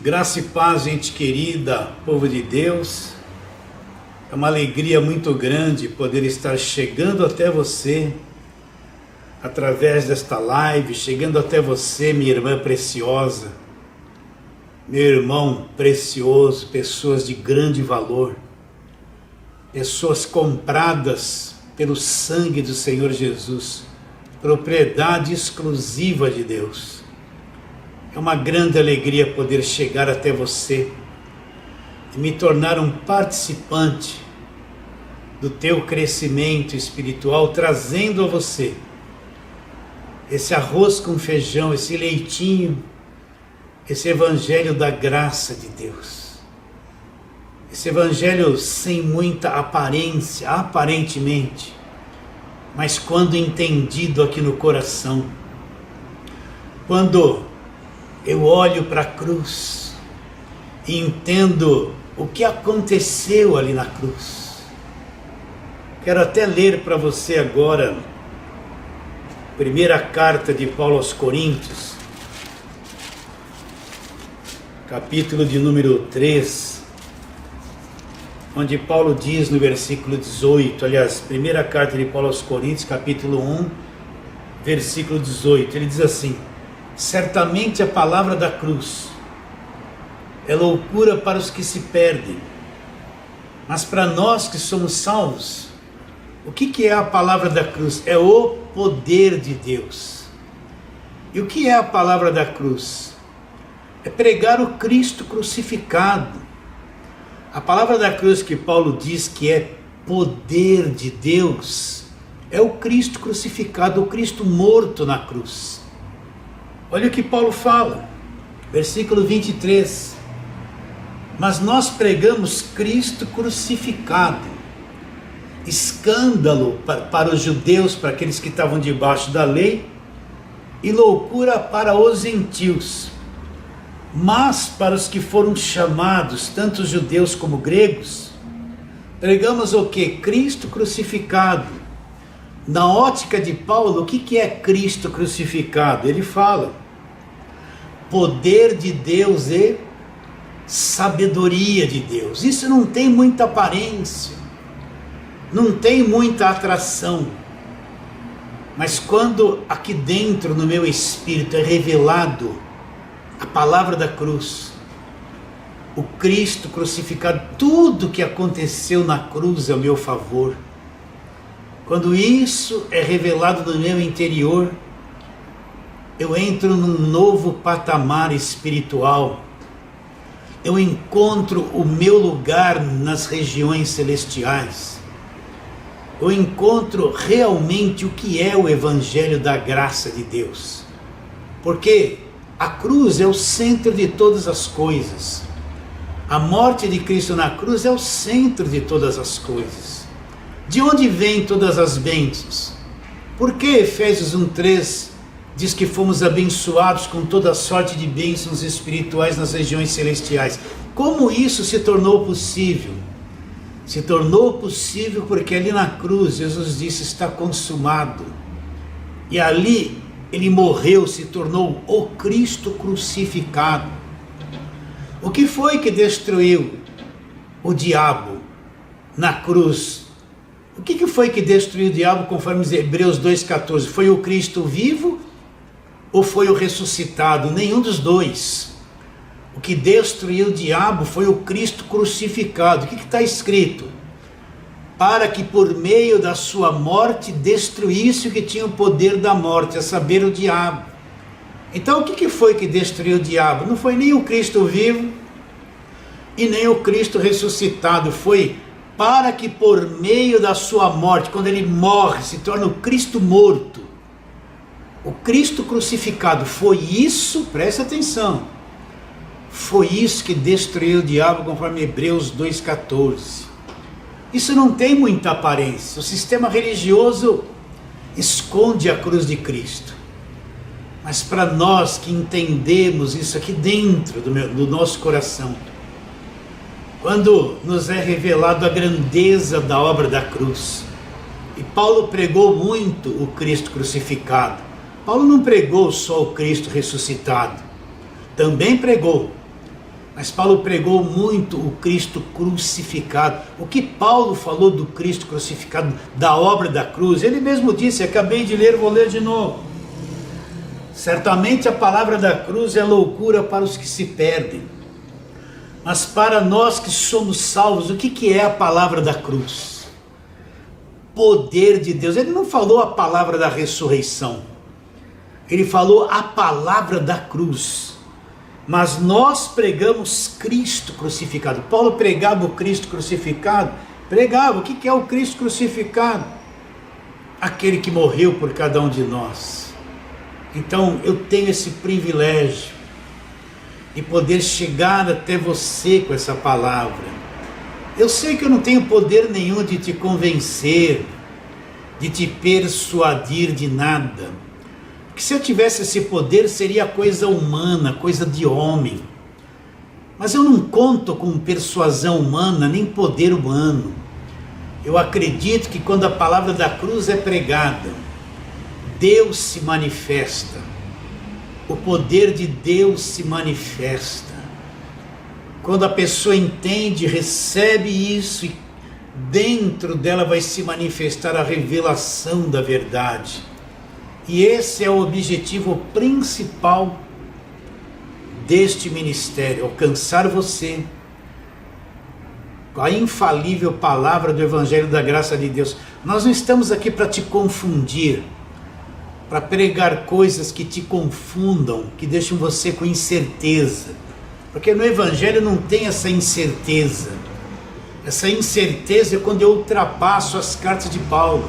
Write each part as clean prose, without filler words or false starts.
Graça e paz, gente querida, povo de Deus. É uma alegria muito grande poder estar chegando até você através desta live, chegando até você, minha irmã preciosa, meu irmão precioso, pessoas de grande valor, pessoas compradas pelo sangue do Senhor Jesus, propriedade exclusiva de Deus. É uma grande alegria poder chegar até você e me tornar um participante do teu crescimento espiritual, trazendo a você esse arroz com feijão, esse leitinho, esse evangelho da graça de Deus. Esse evangelho sem muita aparência, aparentemente, mas quando entendido aqui no coração, quando eu olho para a cruz e entendo o que aconteceu ali na cruz. Quero até ler para você agora, primeira carta de Paulo aos Coríntios, capítulo de número 3, onde Paulo diz no versículo 18, aliás, primeira carta de Paulo aos Coríntios, capítulo 1, versículo 18, ele diz assim: certamente a palavra da cruz é loucura para os que se perdem, mas para nós que somos salvos, o que é a palavra da cruz? É o poder de Deus. E o que é a palavra da cruz? É pregar o Cristo crucificado. A palavra da cruz que Paulo diz que é poder de Deus é o Cristo crucificado, o Cristo morto na cruz. Olha o que Paulo fala, versículo 23. Mas nós pregamos Cristo crucificado, escândalo para os judeus, para aqueles que estavam debaixo da lei, e loucura para os gentios. Mas para os que foram chamados, tanto judeus como gregos, pregamos o que? Cristo crucificado. Na ótica de Paulo, o que é Cristo crucificado? Ele fala: poder de Deus e sabedoria de Deus. Isso não tem muita aparência, não tem muita atração, mas quando aqui dentro no meu espírito é revelado a palavra da cruz, o Cristo crucificado, tudo que aconteceu na cruz a meu favor, quando isso é revelado no meu interior, eu entro num novo patamar espiritual. Eu encontro o meu lugar nas regiões celestiais. Eu encontro realmente o que é o evangelho da graça de Deus. Porque a cruz é o centro de todas as coisas. A morte de Cristo na cruz é o centro de todas as coisas. De onde vêm todas as bênçãos? Por que Efésios 1:3 diz que fomos abençoados com toda sorte de bênçãos espirituais nas regiões celestiais? Como isso se tornou possível? Se tornou possível porque ali na cruz Jesus disse: está consumado. E ali ele morreu, se tornou o Cristo crucificado. O que foi que destruiu o diabo na cruz? O que foi que destruiu o diabo, conforme Hebreus 2,14? Foi o Cristo vivo ou foi o ressuscitado? Nenhum dos dois. O que destruiu o diabo foi o Cristo crucificado. O que está escrito? Para que por meio da sua morte destruísse o que tinha o poder da morte, a saber, o diabo. Então o que foi que destruiu o diabo? Não foi nem o Cristo vivo e nem o Cristo ressuscitado. Foi para que por meio da sua morte, quando ele morre, se torna o Cristo morto, o Cristo crucificado. Foi isso, presta atenção, foi isso que destruiu o diabo, conforme Hebreus 2,14. Isso não tem muita aparência. O sistema religioso esconde a cruz de Cristo, mas para nós que entendemos isso aqui dentro do nosso coração, quando nos é revelado a grandeza da obra da cruz, e Paulo pregou muito o Cristo crucificado. Paulo não pregou só o Cristo ressuscitado, também pregou, Mas Paulo pregou muito o Cristo crucificado. O que Paulo falou do Cristo crucificado, da obra da cruz, ele mesmo disse, acabei de ler, vou ler de novo. Certamente a palavra da cruz é loucura para os que se perdem, mas para nós que somos salvos, o que é a palavra da cruz? Poder de Deus. Ele não falou a palavra da ressurreição, ele falou a palavra da cruz. Mas nós pregamos Cristo crucificado. Paulo pregava o Cristo crucificado? Pregava. O que é o Cristo crucificado? Aquele que morreu por cada um de nós. Então eu tenho esse privilégio de poder chegar até você com essa palavra. Eu sei que eu não tenho poder nenhum de te convencer, de te persuadir de nada. Porque se eu tivesse esse poder, seria coisa humana, coisa de homem. Mas eu não conto com persuasão humana, nem poder humano. Eu acredito que quando a palavra da cruz é pregada, Deus se manifesta. O poder de Deus se manifesta. Quando a pessoa entende, recebe isso, e dentro dela vai se manifestar a revelação da verdade. E esse é o objetivo principal deste ministério, alcançar você com a infalível palavra do Evangelho da Graça de Deus. Nós não estamos aqui para te confundir, para pregar coisas que te confundam, que deixam você com incerteza, porque no Evangelho não tem essa incerteza. Essa incerteza é quando eu ultrapasso as cartas de Paulo.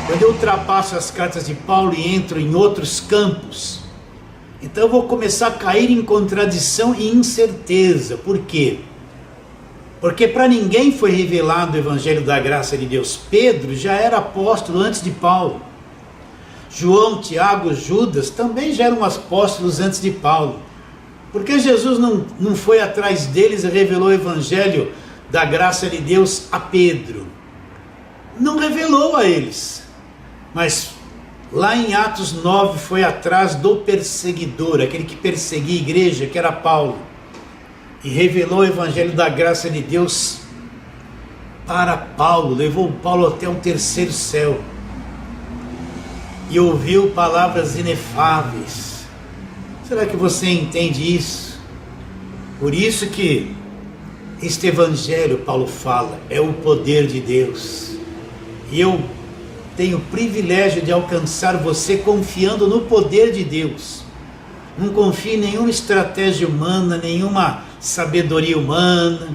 Quando eu ultrapasso as cartas de Paulo e entro em outros campos, então eu vou começar a cair em contradição e incerteza. Por quê? Porque para ninguém foi revelado o Evangelho da Graça de Deus. Pedro já era apóstolo antes de Paulo. João, Tiago, Judas também já eram apóstolos antes de Paulo. Por que Jesus não foi atrás deles e revelou o Evangelho da Graça de Deus a Pedro? Não revelou a eles. Mas lá em Atos 9 foi atrás do perseguidor, aquele que perseguia a igreja, que era Paulo, e revelou o Evangelho da Graça de Deus para Paulo, levou Paulo até o terceiro céu, e ouviu palavras inefáveis. Será que você entende isso? Por isso que este Evangelho, Paulo fala, é o poder de Deus, e eu tenho o privilégio de alcançar você confiando no poder de Deus. Não confie em nenhuma estratégia humana, nenhuma sabedoria humana.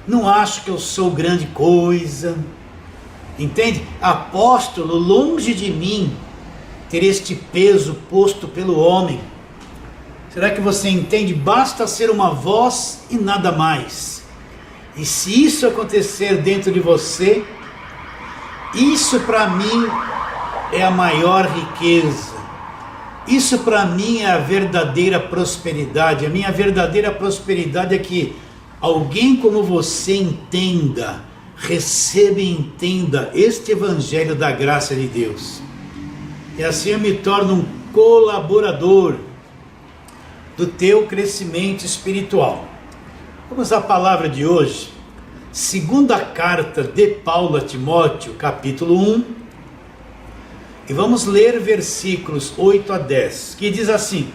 Não acho que eu sou grande coisa. Entende? Apóstolo, longe de mim ter este peso posto pelo homem. Será que você entende? Basta ser uma voz e nada mais. E se isso acontecer dentro de você, isso para mim é a maior riqueza. Isso para mim é a verdadeira prosperidade. A minha verdadeira prosperidade é que alguém como você entenda, receba e entenda este Evangelho da Graça de Deus. E assim eu me torno um colaborador do teu crescimento espiritual. Vamos à palavra de hoje. Segunda carta de Paulo a Timóteo, capítulo 1, e vamos ler versículos 8 a 10, que diz assim,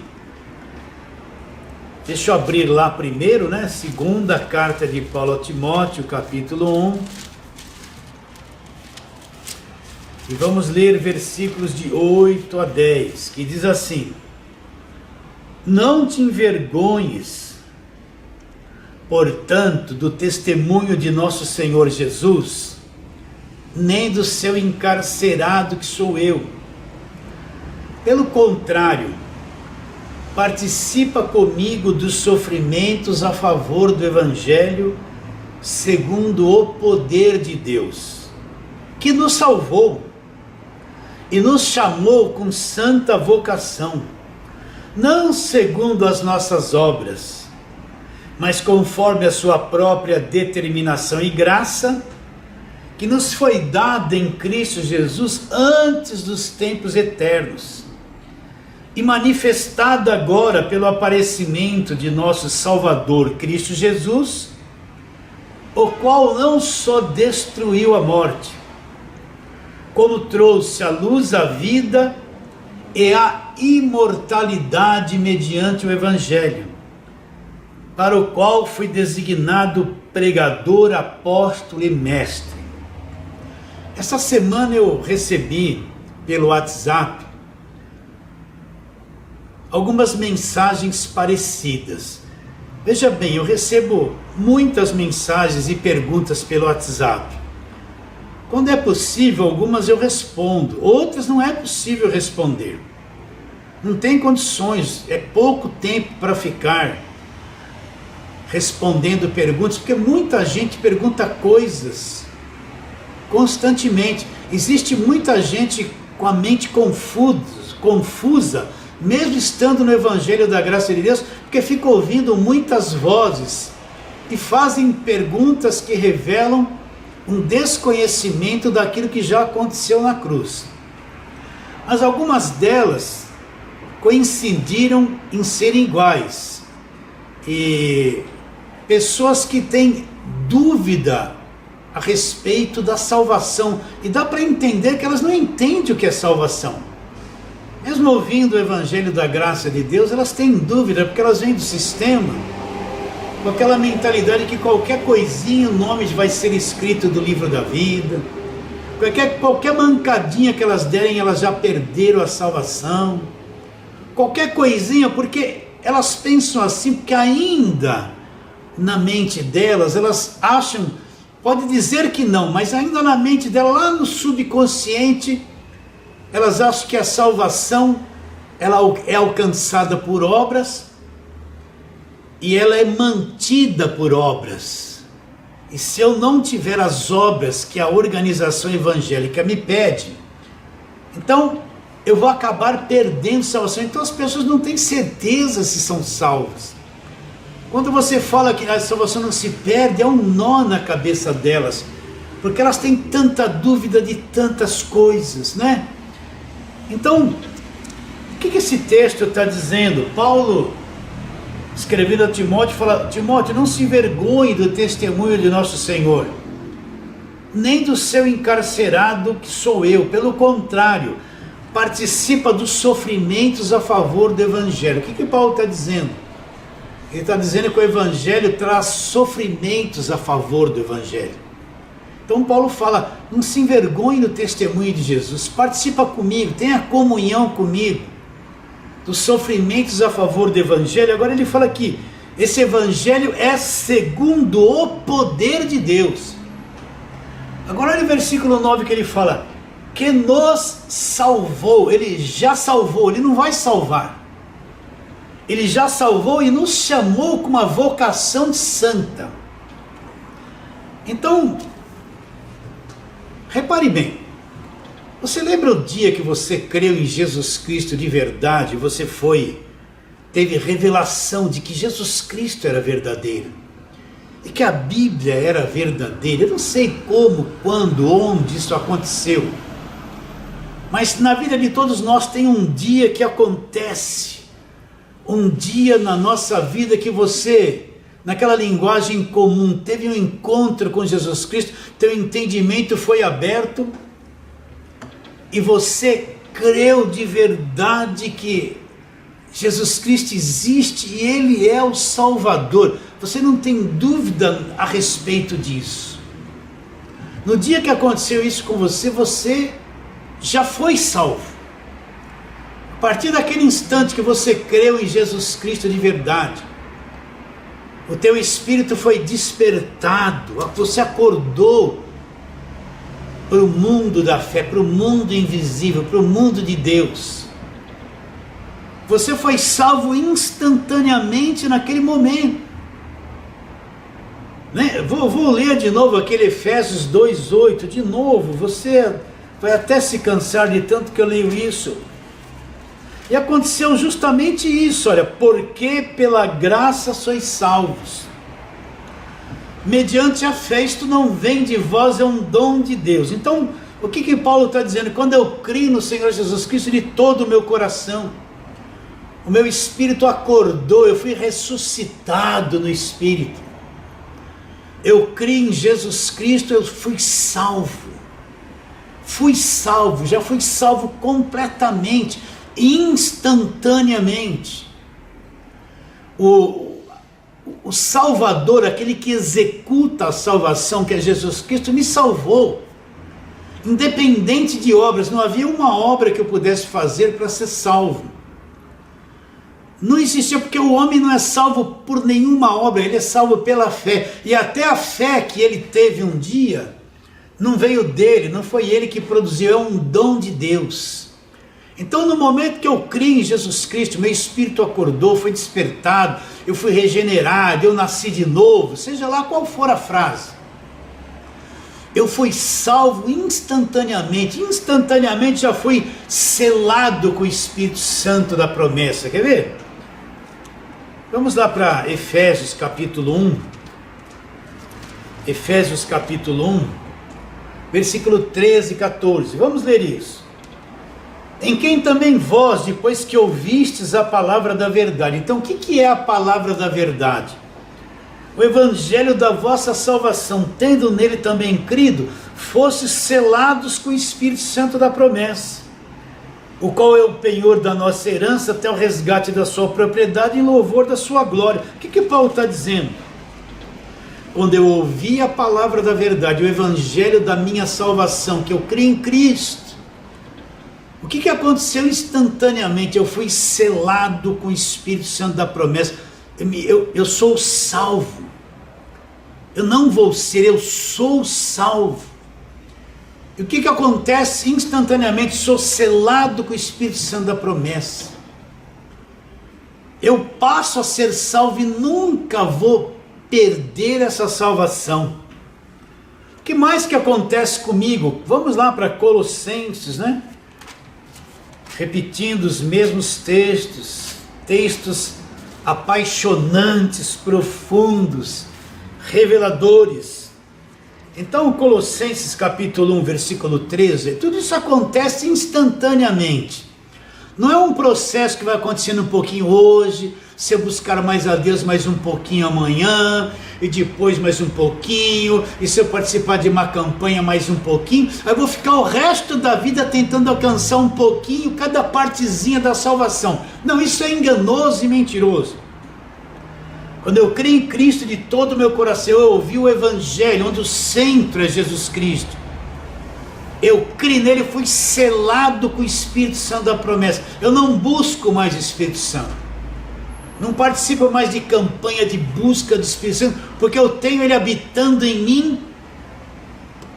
deixa eu abrir lá primeiro, né? Segunda carta de Paulo a Timóteo, capítulo 1, e vamos ler versículos de 8 a 10, que diz assim, não te envergonhes, portanto, do testemunho de nosso Senhor Jesus, nem do seu encarcerado que sou eu. Pelo contrário, participa comigo dos sofrimentos a favor do Evangelho, segundo o poder de Deus, que nos salvou e nos chamou com santa vocação, não segundo as nossas obras, mas conforme a sua própria determinação e graça, que nos foi dada em Cristo Jesus antes dos tempos eternos, e manifestada agora pelo aparecimento de nosso Salvador Cristo Jesus, o qual não só destruiu a morte, como trouxe à luz a vida e a imortalidade mediante o Evangelho, para o qual fui designado pregador, apóstolo e mestre. Essa semana eu recebi pelo WhatsApp algumas mensagens parecidas. Veja bem, eu recebo muitas mensagens e perguntas pelo WhatsApp. Quando é possível, algumas eu respondo, outras não é possível responder. Não tem condições, é pouco tempo para ficar respondendo perguntas, porque muita gente pergunta coisas constantemente. Existe muita gente com a mente confusa, mesmo estando no Evangelho da Graça de Deus, porque fica ouvindo muitas vozes e fazem perguntas que revelam um desconhecimento daquilo que já aconteceu na cruz. Mas algumas delas coincidiram em serem iguais. E pessoas que têm dúvida a respeito da salvação, e dá para entender que elas não entendem o que é salvação. Mesmo ouvindo o Evangelho da Graça de Deus, elas têm dúvida, porque elas vêm do sistema com aquela mentalidade que qualquer coisinha o nome vai ser escrito do livro da vida, qualquer mancadinha que elas derem, elas já perderam a salvação, qualquer coisinha, porque elas pensam assim, porque ainda na mente delas, elas acham, pode dizer que não, mas ainda na mente dela, lá no subconsciente, elas acham que a salvação ela é alcançada por obras e ela é mantida por obras. E se eu não tiver as obras que a organização evangélica me pede, então eu vou acabar perdendo salvação. Então as pessoas não têm certeza se são salvas. Quando você fala que a salvação não se perde, é um nó na cabeça delas, porque elas têm tanta dúvida de tantas coisas, né? Então, o que esse texto está dizendo? Paulo, escrevendo a Timóteo, fala: Timóteo, não se envergonhe do testemunho de nosso Senhor, nem do seu encarcerado que sou eu. Pelo contrário, participa dos sofrimentos a favor do Evangelho. O que Paulo está dizendo? Ele está dizendo que o Evangelho traz sofrimentos a favor do Evangelho. Então Paulo fala: não se envergonhe do testemunho de Jesus, participa comigo, tenha comunhão comigo, dos sofrimentos a favor do Evangelho. Agora ele fala que esse Evangelho é segundo o poder de Deus. Agora olha o versículo 9 que ele fala: que nos salvou. Ele já salvou, ele não vai salvar. Ele já salvou e nos chamou com uma vocação santa. Então, repare bem, você lembra o dia que você creu em Jesus Cristo de verdade, você teve revelação de que Jesus Cristo era verdadeiro, e que a Bíblia era verdadeira? Eu não sei como, quando, onde isso aconteceu, mas na vida de todos nós tem um dia que acontece, um dia na nossa vida que você, naquela linguagem comum, teve um encontro com Jesus Cristo, teu entendimento foi aberto e você creu de verdade que Jesus Cristo existe e Ele é o Salvador. Você não tem dúvida a respeito disso. No dia que aconteceu isso com você, você já foi salvo. A partir daquele instante que você creu em Jesus Cristo de verdade, o teu espírito foi despertado, você acordou para o mundo da fé, para o mundo invisível, para o mundo de Deus. Você foi salvo instantaneamente naquele momento, né? Vou ler de novo aquele Efésios 2:8, de novo, você vai até se cansar de tanto que eu leio isso. E aconteceu justamente isso, olha: porque pela graça sois salvos, mediante a fé. Isto não vem de vós, é um dom de Deus. Então, o que Paulo está dizendo? Quando eu creio no Senhor Jesus Cristo de todo o meu coração, o meu espírito acordou, eu fui ressuscitado no espírito. Eu criei em Jesus Cristo, eu fui salvo. Já fui salvo completamente, instantaneamente. O Salvador, aquele que executa a salvação, que é Jesus Cristo, me salvou. Independente de obras, não havia uma obra que eu pudesse fazer para ser salvo. Não existia, porque o homem não é salvo por nenhuma obra, ele é salvo pela fé. E até a fé que ele teve um dia, não veio dele, não foi ele que produziu, é um dom de Deus. Então, no momento que eu criei em Jesus Cristo, meu espírito acordou, foi despertado, eu fui regenerado, eu nasci de novo, seja lá qual for a frase. Eu fui salvo instantaneamente já fui selado com o Espírito Santo da promessa. Quer ver? Vamos lá para Efésios capítulo 1. Efésios capítulo 1, versículo 13 e 14. Vamos ler isso. Em quem também vós, depois que ouvistes a palavra da verdade. Então, o que é a palavra da verdade? O evangelho da vossa salvação, tendo nele também crido, fostes selados com o Espírito Santo da promessa, o qual é o penhor da nossa herança até o resgate da sua propriedade em louvor da sua glória. O que Paulo está dizendo? Quando eu ouvi a palavra da verdade, o evangelho da minha salvação, que eu criei em Cristo, o que aconteceu instantaneamente? Eu fui selado com o Espírito Santo da promessa. Eu sou salvo. Eu não vou ser, eu sou salvo. E o que acontece instantaneamente? Sou selado com o Espírito Santo da promessa. Eu passo a ser salvo e nunca vou perder essa salvação. O que mais que acontece comigo? Vamos lá para Colossenses, né? Repetindo os mesmos textos apaixonantes, profundos, reveladores. Então, Colossenses capítulo 1, versículo 13, tudo isso acontece instantaneamente. Não é um processo que vai acontecendo um pouquinho hoje, se eu buscar mais a Deus mais um pouquinho amanhã, e depois mais um pouquinho, e se eu participar de uma campanha mais um pouquinho, aí eu vou ficar o resto da vida tentando alcançar um pouquinho, cada partezinha da salvação. Não, isso é enganoso e mentiroso. Quando eu creio em Cristo de todo o meu coração, eu ouvi o evangelho, onde o centro é Jesus Cristo. Eu criei nele, fui selado com o Espírito Santo da promessa. Eu não busco mais o Espírito Santo. Não participo mais de campanha de busca do Espírito Santo, porque eu tenho ele habitando em mim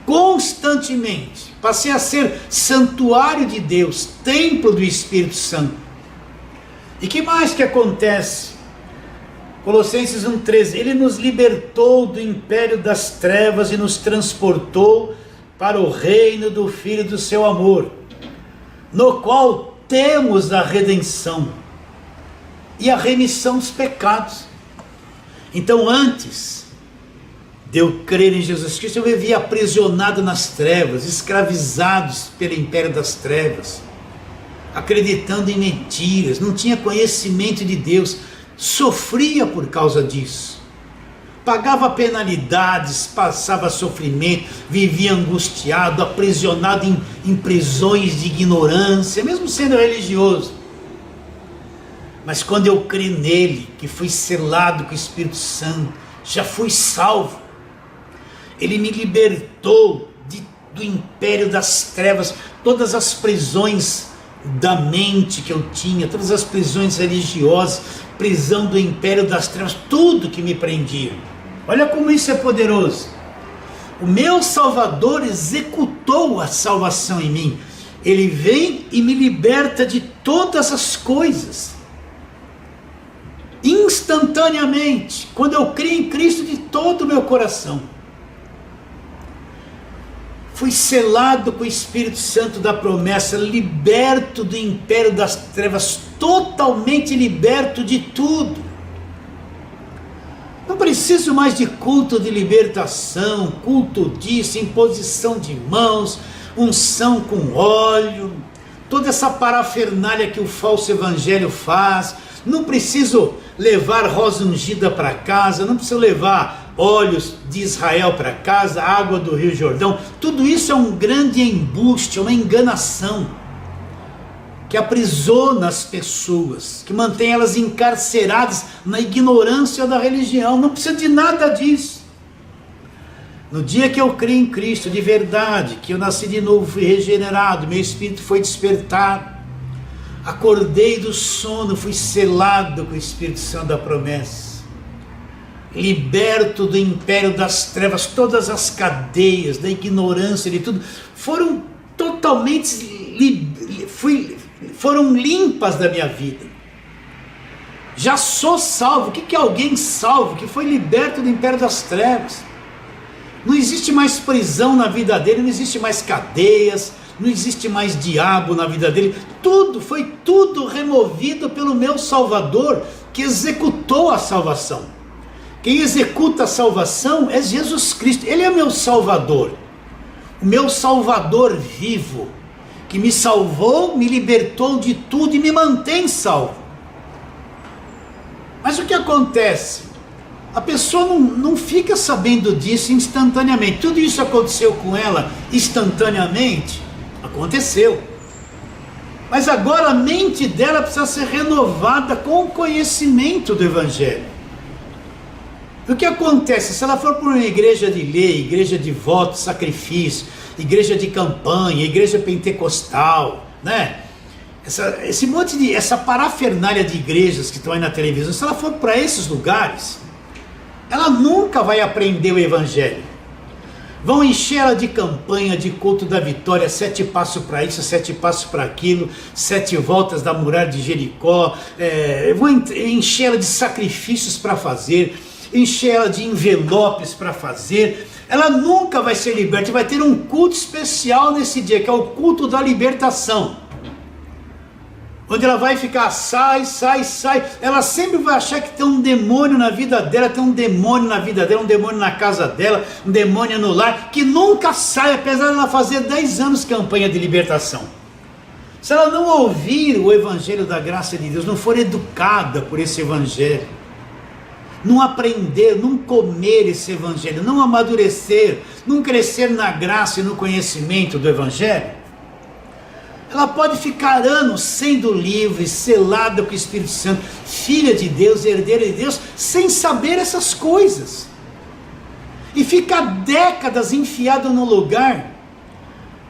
constantemente. Passei a ser santuário de Deus, templo do Espírito Santo. E que mais que acontece? Colossenses 1,13, ele nos libertou do império das trevas e nos transportou para o reino do Filho do seu amor, no qual temos a redenção e a remissão dos pecados. Então, antes de eu crer em Jesus Cristo, eu vivia aprisionado nas trevas, escravizados pelo império das trevas, acreditando em mentiras, não tinha conhecimento de Deus, sofria por causa disso, pagava penalidades, passava sofrimento, vivia angustiado, aprisionado em prisões de ignorância, mesmo sendo religioso. Mas quando eu criei nele, que fui selado com o Espírito Santo, já fui salvo, ele me libertou do império das trevas, todas as prisões da mente que eu tinha, todas as prisões religiosas, prisão do império das trevas, tudo que me prendia. Olha como isso é poderoso. O meu Salvador executou a salvação em mim. Ele vem e me liberta de todas as coisas. Instantaneamente, quando eu creio em Cristo de todo o meu coração. Fui selado com o Espírito Santo da promessa, liberto do império das trevas, totalmente liberto de tudo. Não preciso mais de culto de libertação, culto disso, imposição de mãos, unção com óleo, toda essa parafernália que o falso evangelho faz. Não preciso levar rosa ungida para casa, não preciso levar óleos de Israel para casa, água do Rio Jordão. Tudo isso é um grande embuste, uma enganação que aprisiona as pessoas, que mantém elas encarceradas na ignorância da religião. Não precisa de nada disso. No dia que eu criei em Cristo de verdade, que eu nasci de novo, fui regenerado, meu espírito foi despertado, acordei do sono, fui selado com o Espírito Santo da promessa, liberto do império das trevas. Todas as cadeias da ignorância, de tudo, foram totalmente foram limpas da minha vida. Já sou salvo. O que é alguém salvo? Que foi liberto do império das trevas. Não existe mais prisão na vida dele, não existe mais cadeias, não existe mais diabo na vida dele. Foi tudo removido pelo meu Salvador, que executou a salvação. Quem executa a salvação é Jesus Cristo. Ele é meu Salvador, o meu Salvador vivo, que me salvou, me libertou de tudo e me mantém salvo. Mas o que acontece? A pessoa não fica sabendo disso instantaneamente. Tudo isso aconteceu com ela instantaneamente? Aconteceu. Mas agora a mente dela precisa ser renovada com o conhecimento do Evangelho. O que acontece? Se ela for para uma igreja de lei, igreja de voto, sacrifício, igreja de campanha, igreja pentecostal, né? Essa parafernália de igrejas que estão aí na televisão, se ela for para esses lugares, ela nunca vai aprender o Evangelho. Vão encher ela de campanha, de culto da vitória, 7 passos para isso, 7 passos para aquilo, 7 voltas da muralha de Jericó, vão encher ela de sacrifícios para fazer, encher ela de envelopes para fazer. Ela nunca vai ser liberta. Vai ter um culto especial nesse dia, que é o culto da libertação, onde ela vai ficar, sai. Ela sempre vai achar que tem um demônio na vida dela, um demônio na casa dela, um demônio no lar, que nunca sai, apesar de ela fazer 10 anos de campanha de libertação. Se ela não ouvir o Evangelho da graça de Deus, não for educada por esse Evangelho, não aprender, não comer esse Evangelho, não amadurecer, não crescer na graça e no conhecimento do Evangelho, ela pode ficar anos sendo livre, selada com o Espírito Santo, filha de Deus, herdeira de Deus, sem saber essas coisas, e ficar décadas enfiada num lugar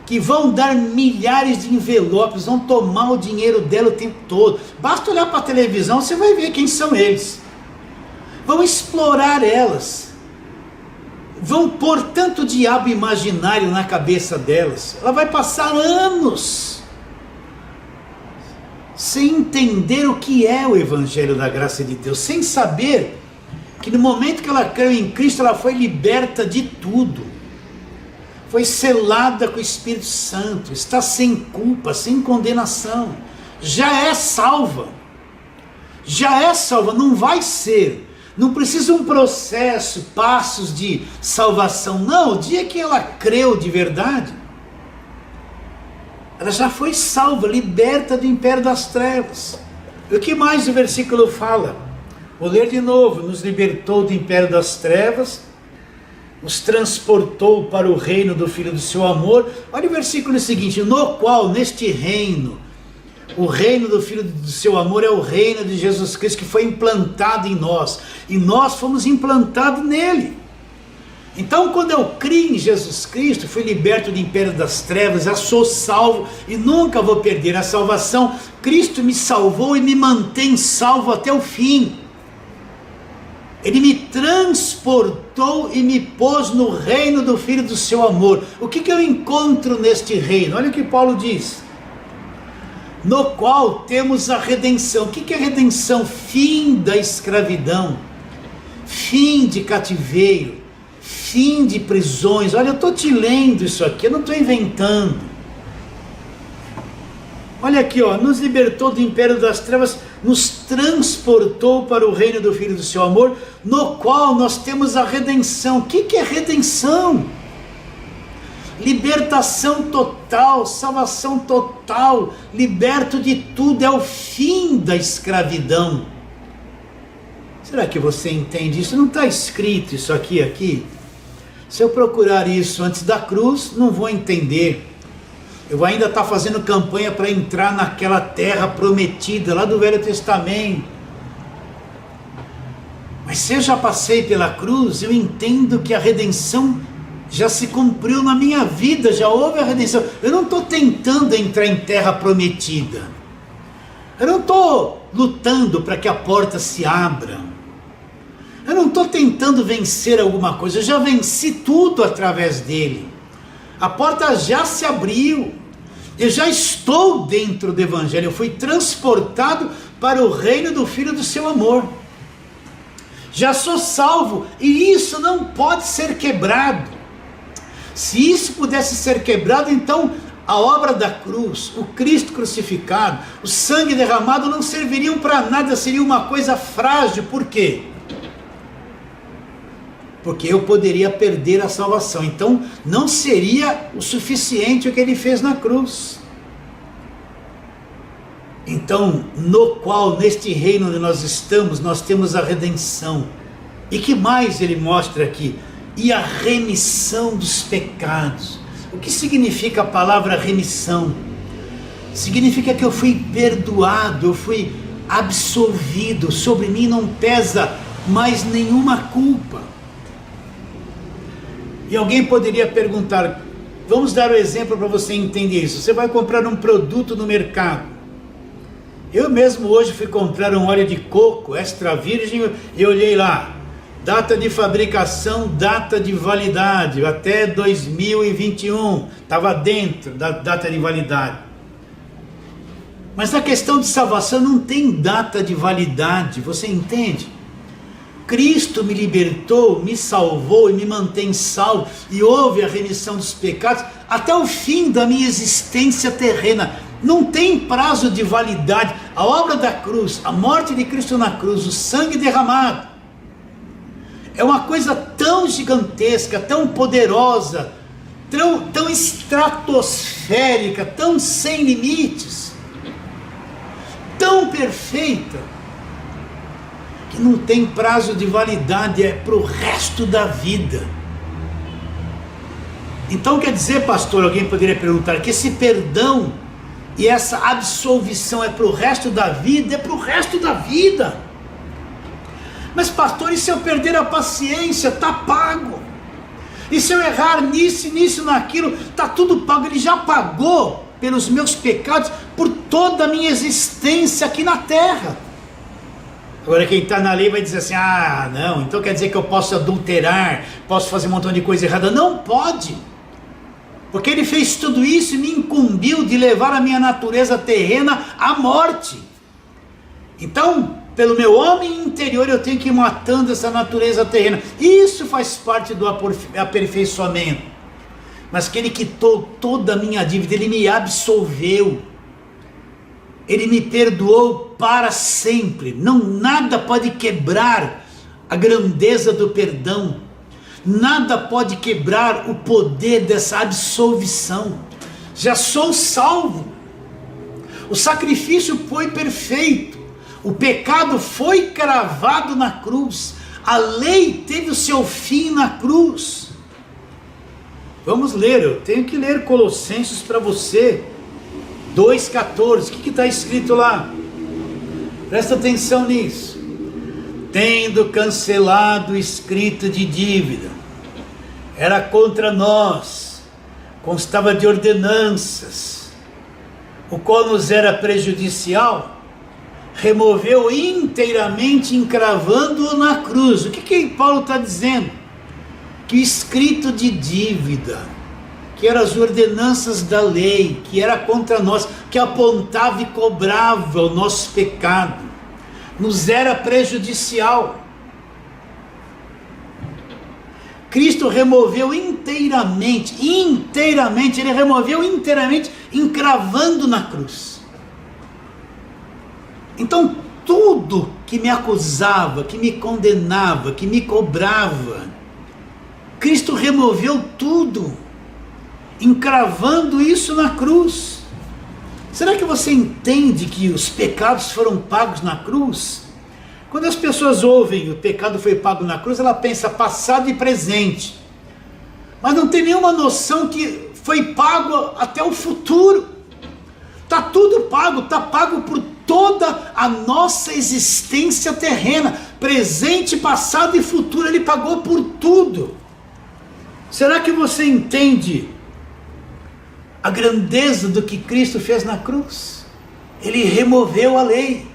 que vão dar milhares de envelopes, vão tomar o dinheiro dela o tempo todo. Basta olhar para a televisão, você vai ver quem são eles. Vão explorar elas, vão pôr tanto diabo imaginário na cabeça delas. Ela vai passar anos sem entender o que é o Evangelho da graça de Deus, sem saber que no momento que ela creu em Cristo, ela foi liberta de tudo, foi selada com o Espírito Santo, está sem culpa, sem condenação, já é salva, não vai ser. Não precisa um processo, passos de salvação, não. O dia que ela creu de verdade, ela já foi salva, liberta do império das trevas. E o que mais o versículo fala? Vou ler de novo. Nos libertou do império das trevas, nos transportou para o reino do Filho do seu amor. Olha o versículo seguinte: no qual, neste reino, o reino do Filho do seu amor é o reino de Jesus Cristo, que foi implantado em nós, e nós fomos implantados nele. Então, quando eu criei em Jesus Cristo, fui liberto do império das trevas, já sou salvo e nunca vou perder a salvação. Cristo me salvou e me mantém salvo até o fim. Ele me transportou e me pôs no reino do Filho do seu amor. O que eu encontro neste reino? Olha o que Paulo diz: no qual temos a redenção. O que é redenção? Fim da escravidão, fim de cativeiro, fim de prisões. Olha, eu estou te lendo isso aqui, eu não estou inventando. Olha aqui, ó, nos libertou do império das trevas, nos transportou para o reino do Filho do seu amor, no qual nós temos a redenção. O que é redenção? libertação total, salvação total, liberto de tudo, é o fim da escravidão. Será que você entende isso? Não está escrito isso aqui? Se eu procurar isso antes da cruz, não vou entender. Eu vou ainda estar fazendo campanha para entrar naquela terra prometida, lá do Velho Testamento. Mas se eu já passei pela cruz, eu entendo que a redenção já se cumpriu na minha vida, já houve a redenção. Eu não estou tentando entrar em terra prometida. Eu não estou lutando para que a porta se abra. Eu não estou tentando vencer alguma coisa, eu já venci tudo através dele. A porta já se abriu. Eu já estou dentro do Evangelho, eu fui transportado para o reino do Filho do seu amor. Já sou salvo, e isso não pode ser quebrado. Se isso pudesse ser quebrado, então a obra da cruz, o Cristo crucificado, o sangue derramado não serviriam para nada, seria uma coisa frágil. Por quê? Porque eu poderia perder a salvação. Então não seria o suficiente o que ele fez na cruz. Então, no qual, neste reino onde nós estamos, nós temos a redenção. E que mais ele mostra aqui? E a remissão dos pecados. O que significa a palavra remissão? Significa que eu fui perdoado, eu fui absolvido, sobre mim não pesa mais nenhuma culpa. E alguém poderia perguntar, vamos dar o exemplo para você entender isso. Você vai comprar um produto no mercado. Eu mesmo hoje fui comprar um óleo de coco extra virgem e olhei lá, data de fabricação, data de validade, até 2021, estava dentro da data de validade. Mas na questão de salvação não tem data de validade, você entende? Cristo me libertou, me salvou e me mantém salvo, e houve a remissão dos pecados até o fim da minha existência terrena. Não tem prazo de validade. A obra da cruz, a morte de Cristo na cruz, o sangue derramado, é uma coisa tão gigantesca, tão poderosa, tão estratosférica, tão sem limites, tão perfeita, que não tem prazo de validade, é para o resto da vida. Então quer dizer, pastor, alguém poderia perguntar, que esse perdão e essa absolvição é para o resto da vida? É para o resto da vida. Mas pastor, e se eu perder a paciência? Está pago. E se eu errar nisso, naquilo? Está tudo pago. Ele já pagou pelos meus pecados, por toda a minha existência aqui na terra. Agora quem está na lei vai dizer assim, não, então quer dizer que eu posso adulterar, posso fazer um montão de coisa errada? Não pode. Porque ele fez tudo isso e me incumbiu de levar a minha natureza terrena à morte. Então, pelo meu homem interior, eu tenho que ir matando essa natureza terrena. Isso faz parte do aperfeiçoamento. Mas que ele quitou toda a minha dívida, ele me absolveu. Ele me perdoou para sempre. Nada pode quebrar a grandeza do perdão. Nada pode quebrar o poder dessa absolvição. Já sou salvo. O sacrifício foi perfeito. O pecado foi cravado na cruz. A lei teve o seu fim na cruz. Vamos ler, eu tenho que ler Colossenses para você. 2,14, o que está escrito lá? Presta atenção nisso. Tendo cancelado o escrito de dívida, era contra nós, constava de ordenanças, o qual nos era prejudicial, removeu inteiramente, encravando-o na cruz. O que Paulo está dizendo? Que o escrito de dívida, que eram as ordenanças da lei, que era contra nós, que apontava e cobrava o nosso pecado, nos era prejudicial. Cristo removeu inteiramente, ele removeu inteiramente, encravando na cruz. Então tudo que me acusava, que me condenava, que me cobrava, Cristo removeu tudo. encravando isso na cruz. Será que você entende que os pecados foram pagos na cruz? Quando as pessoas ouvem o pecado foi pago na cruz, ela pensa passado e presente, mas não tem nenhuma noção que foi pago até o futuro. Está tudo pago, está pago por toda a nossa existência terrena, presente, passado e futuro. Ele pagou por tudo. Será que você entende a grandeza do que Cristo fez na cruz? Ele removeu a lei.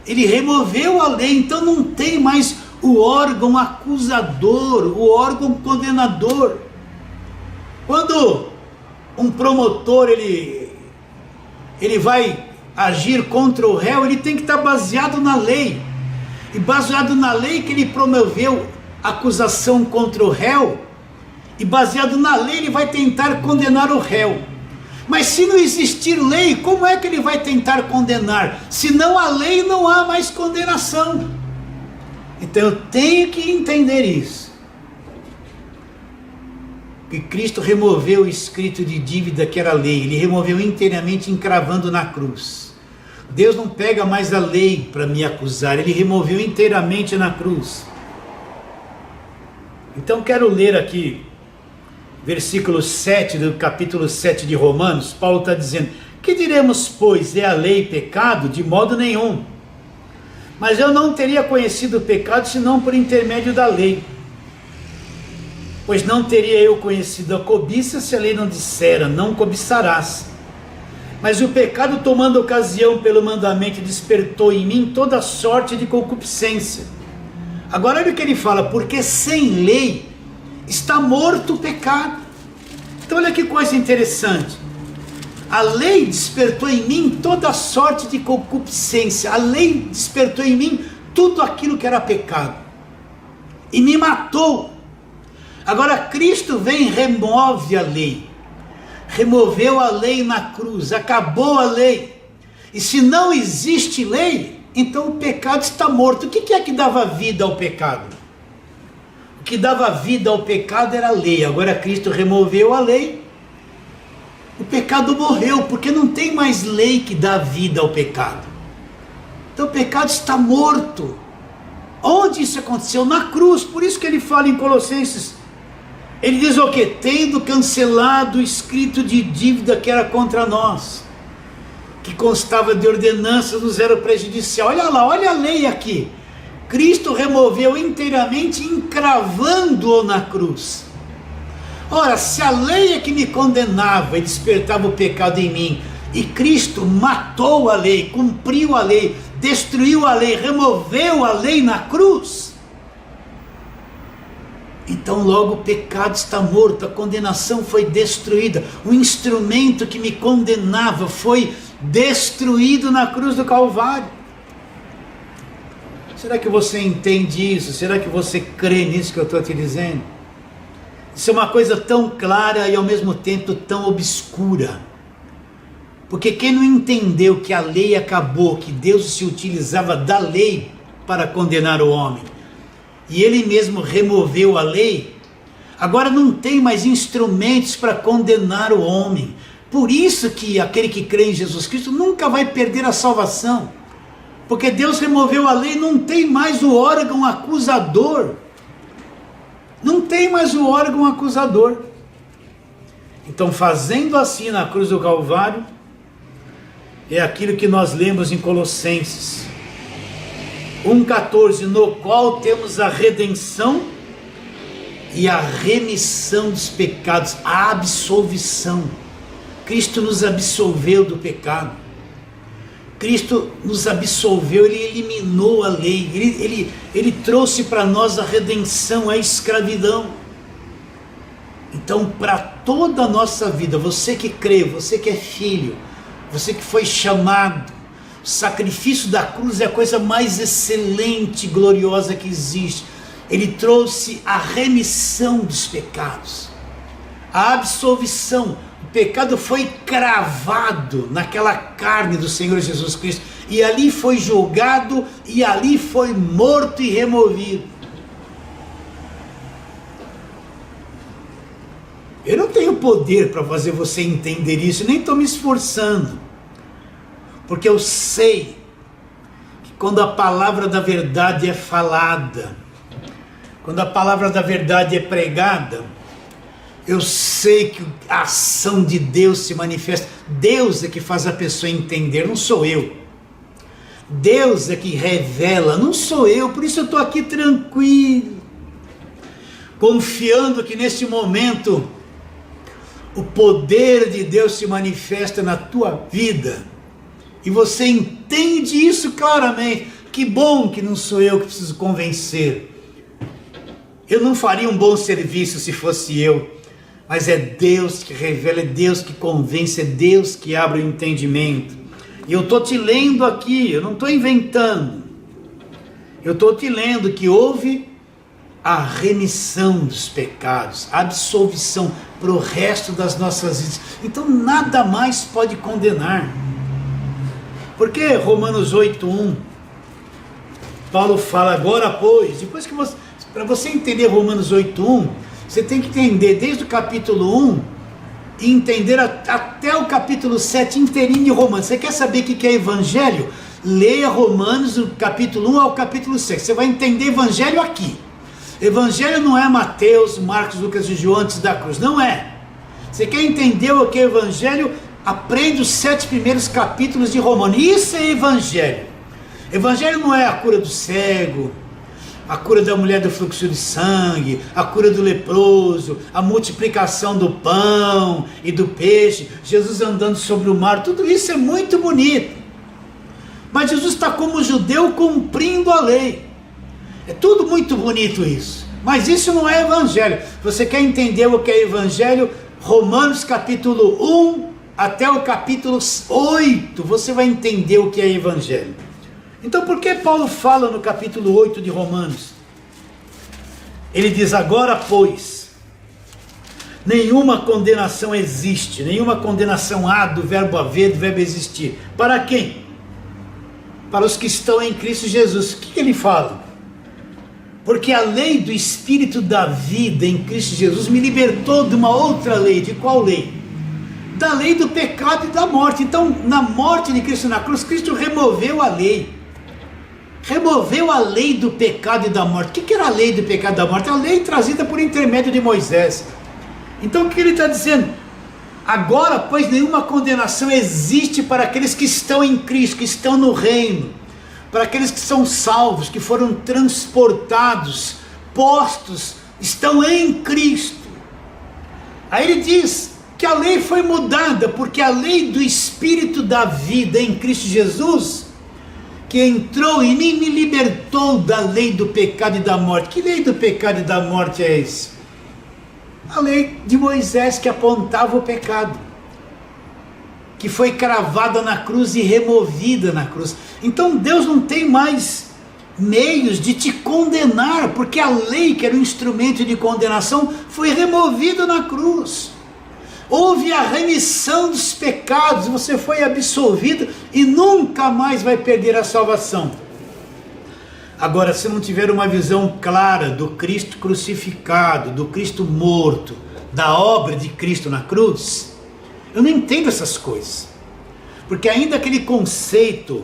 Ele removeu a lei, então não tem mais o órgão acusador, o órgão condenador. Quando um promotor ele vai agir contra o réu, ele tem que estar baseado na lei. E baseado na lei que ele promoveu acusação contra o réu, e baseado na lei ele vai tentar condenar o réu. Mas se não existir lei, como é que ele vai tentar condenar? Se não há lei, não há mais condenação. Então eu tenho que entender isso. Que Cristo removeu o escrito de dívida que era a lei. Ele removeu inteiramente, encravando na cruz. Deus não pega mais a lei para me acusar. Ele removeu inteiramente na cruz. Então quero ler aqui versículo 7 do capítulo 7 de Romanos. Paulo está dizendo: que diremos, pois, é a lei pecado? De modo nenhum. Mas eu não teria conhecido o pecado senão por intermédio da lei. Pois não teria eu conhecido a cobiça se a lei não dissera, não cobiçarás. Mas o pecado, tomando ocasião pelo mandamento, despertou em mim toda sorte de concupiscência. Agora olha o que ele fala: porque sem lei está morto o pecado. Então olha que coisa interessante. A lei despertou em mim toda sorte de concupiscência. A lei despertou em mim tudo aquilo que era pecado e me matou. Agora Cristo vem e remove a lei. Removeu a lei na cruz, acabou a lei. E se não existe lei, então o pecado está morto. O que é que dava vida ao pecado? O que dava vida ao pecado era a lei. Agora Cristo removeu a lei. O pecado morreu, porque não tem mais lei que dá vida ao pecado. Então o pecado está morto. Onde isso aconteceu? Na cruz. Por isso que ele fala em Colossenses, ele diz o quê? Tendo cancelado o escrito de dívida que era contra nós, que constava de ordenanças, nos era prejudicial. Olha lá, olha a lei aqui. Cristo removeu inteiramente, encravando-o na cruz. Ora, se a lei é que me condenava e despertava o pecado em mim, e Cristo matou a lei, cumpriu a lei, destruiu a lei, removeu a lei na cruz, então logo o pecado está morto, a condenação foi destruída, o instrumento que me condenava foi destruído na cruz do Calvário. Será que você entende isso? Será que você crê nisso que eu estou te dizendo? Isso é uma coisa tão clara e ao mesmo tempo tão obscura. Porque quem não entendeu que a lei acabou, que Deus se utilizava da lei para condenar o homem, e ele mesmo removeu a lei, agora não tem mais instrumentos para condenar o homem. Por isso que aquele que crê em Jesus Cristo nunca vai perder a salvação, porque Deus removeu a lei, não tem mais o órgão acusador. Não tem mais o órgão acusador. Então, fazendo assim na cruz do Calvário, é aquilo que nós lemos em Colossenses 1,14, no qual temos a redenção e a remissão dos pecados, a absolvição. Cristo nos absolveu do pecado. Cristo nos absolveu, Ele eliminou a lei, Ele trouxe para nós a redenção, a escravidão. Então, para toda a nossa vida, você que crê, você que é filho, você que foi chamado, o sacrifício da cruz é a coisa mais excelente, gloriosa que existe. Ele trouxe a remissão dos pecados, a absolvição. O pecado foi cravado naquela carne do Senhor Jesus Cristo, e ali foi julgado, e ali foi morto e removido. Eu não tenho poder para fazer você entender isso, nem estou me esforçando, porque eu sei que quando a palavra da verdade é falada, quando a palavra da verdade é pregada, eu sei que a ação de Deus se manifesta. Deus é que faz a pessoa entender, não sou eu. Deus é que revela, não sou eu. Por isso eu estou aqui tranquilo, confiando que neste momento o poder de Deus se manifesta na tua vida, e você entende isso claramente. Que bom que não sou eu que preciso convencer. Eu não faria um bom serviço se fosse eu, mas é Deus que revela, é Deus que convence, é Deus que abre o entendimento. E eu estou te lendo aqui, eu não estou inventando, eu estou te lendo que houve a remissão dos pecados, a absolvição para o resto das nossas vidas. Então nada mais pode condenar. Porque Romanos 8:1, Paulo fala: agora pois, depois que você, para você entender Romanos 8:1, você tem que entender desde o capítulo 1 e entender até o capítulo 7 inteirinho de Romanos. Você quer saber o que é evangelho? Leia Romanos do capítulo 1 ao capítulo 7. Você vai entender evangelho aqui. Evangelho não é Mateus, Marcos, Lucas e João antes da cruz, não é. Você quer entender o que é evangelho? Aprende os 7 primeiros capítulos de Romanos. Isso é evangelho. Evangelho não é a cura do cego, a cura da mulher do fluxo de sangue, a cura do leproso, a multiplicação do pão e do peixe, Jesus andando sobre o mar. Tudo isso é muito bonito, mas Jesus está como judeu cumprindo a lei. É tudo muito bonito isso, mas isso não é evangelho. Você quer entender o que é evangelho? Romanos capítulo 1 até o capítulo 8, você vai entender o que é evangelho. Então por que Paulo fala no capítulo 8 de Romanos? Ele diz: agora pois, nenhuma condenação existe, nenhuma condenação há do verbo haver, do verbo existir. Para quem? Para os que estão em Cristo Jesus. O que ele fala? Porque a lei do Espírito da vida em Cristo Jesus me libertou de uma outra lei. De qual lei? Da lei do pecado e da morte. Então, na morte de Cristo na cruz, Cristo removeu a lei. Removeu a lei do pecado e da morte. O que era a lei do pecado e da morte? A lei trazida por intermédio de Moisés. Então o que ele está dizendo? Agora, pois, nenhuma condenação existe para aqueles que estão em Cristo, que estão no reino, para aqueles que são salvos, que foram transportados, postos, estão em Cristo. Aí ele diz que a lei foi mudada, porque a lei do Espírito da vida em Cristo Jesus, que entrou em mim, me libertou da lei do pecado e da morte. Que lei do pecado e da morte é essa? A lei de Moisés, que apontava o pecado, que foi cravada na cruz e removida na cruz. Então Deus não tem mais meios de te condenar, porque a lei, que era um instrumento de condenação, foi removida na cruz. Houve a remissão dos pecados, você foi absolvido e nunca mais vai perder a salvação. Agora, se não tiver uma visão clara do Cristo crucificado, do Cristo morto, da obra de Cristo na cruz, eu não entendo essas coisas. Porque ainda aquele conceito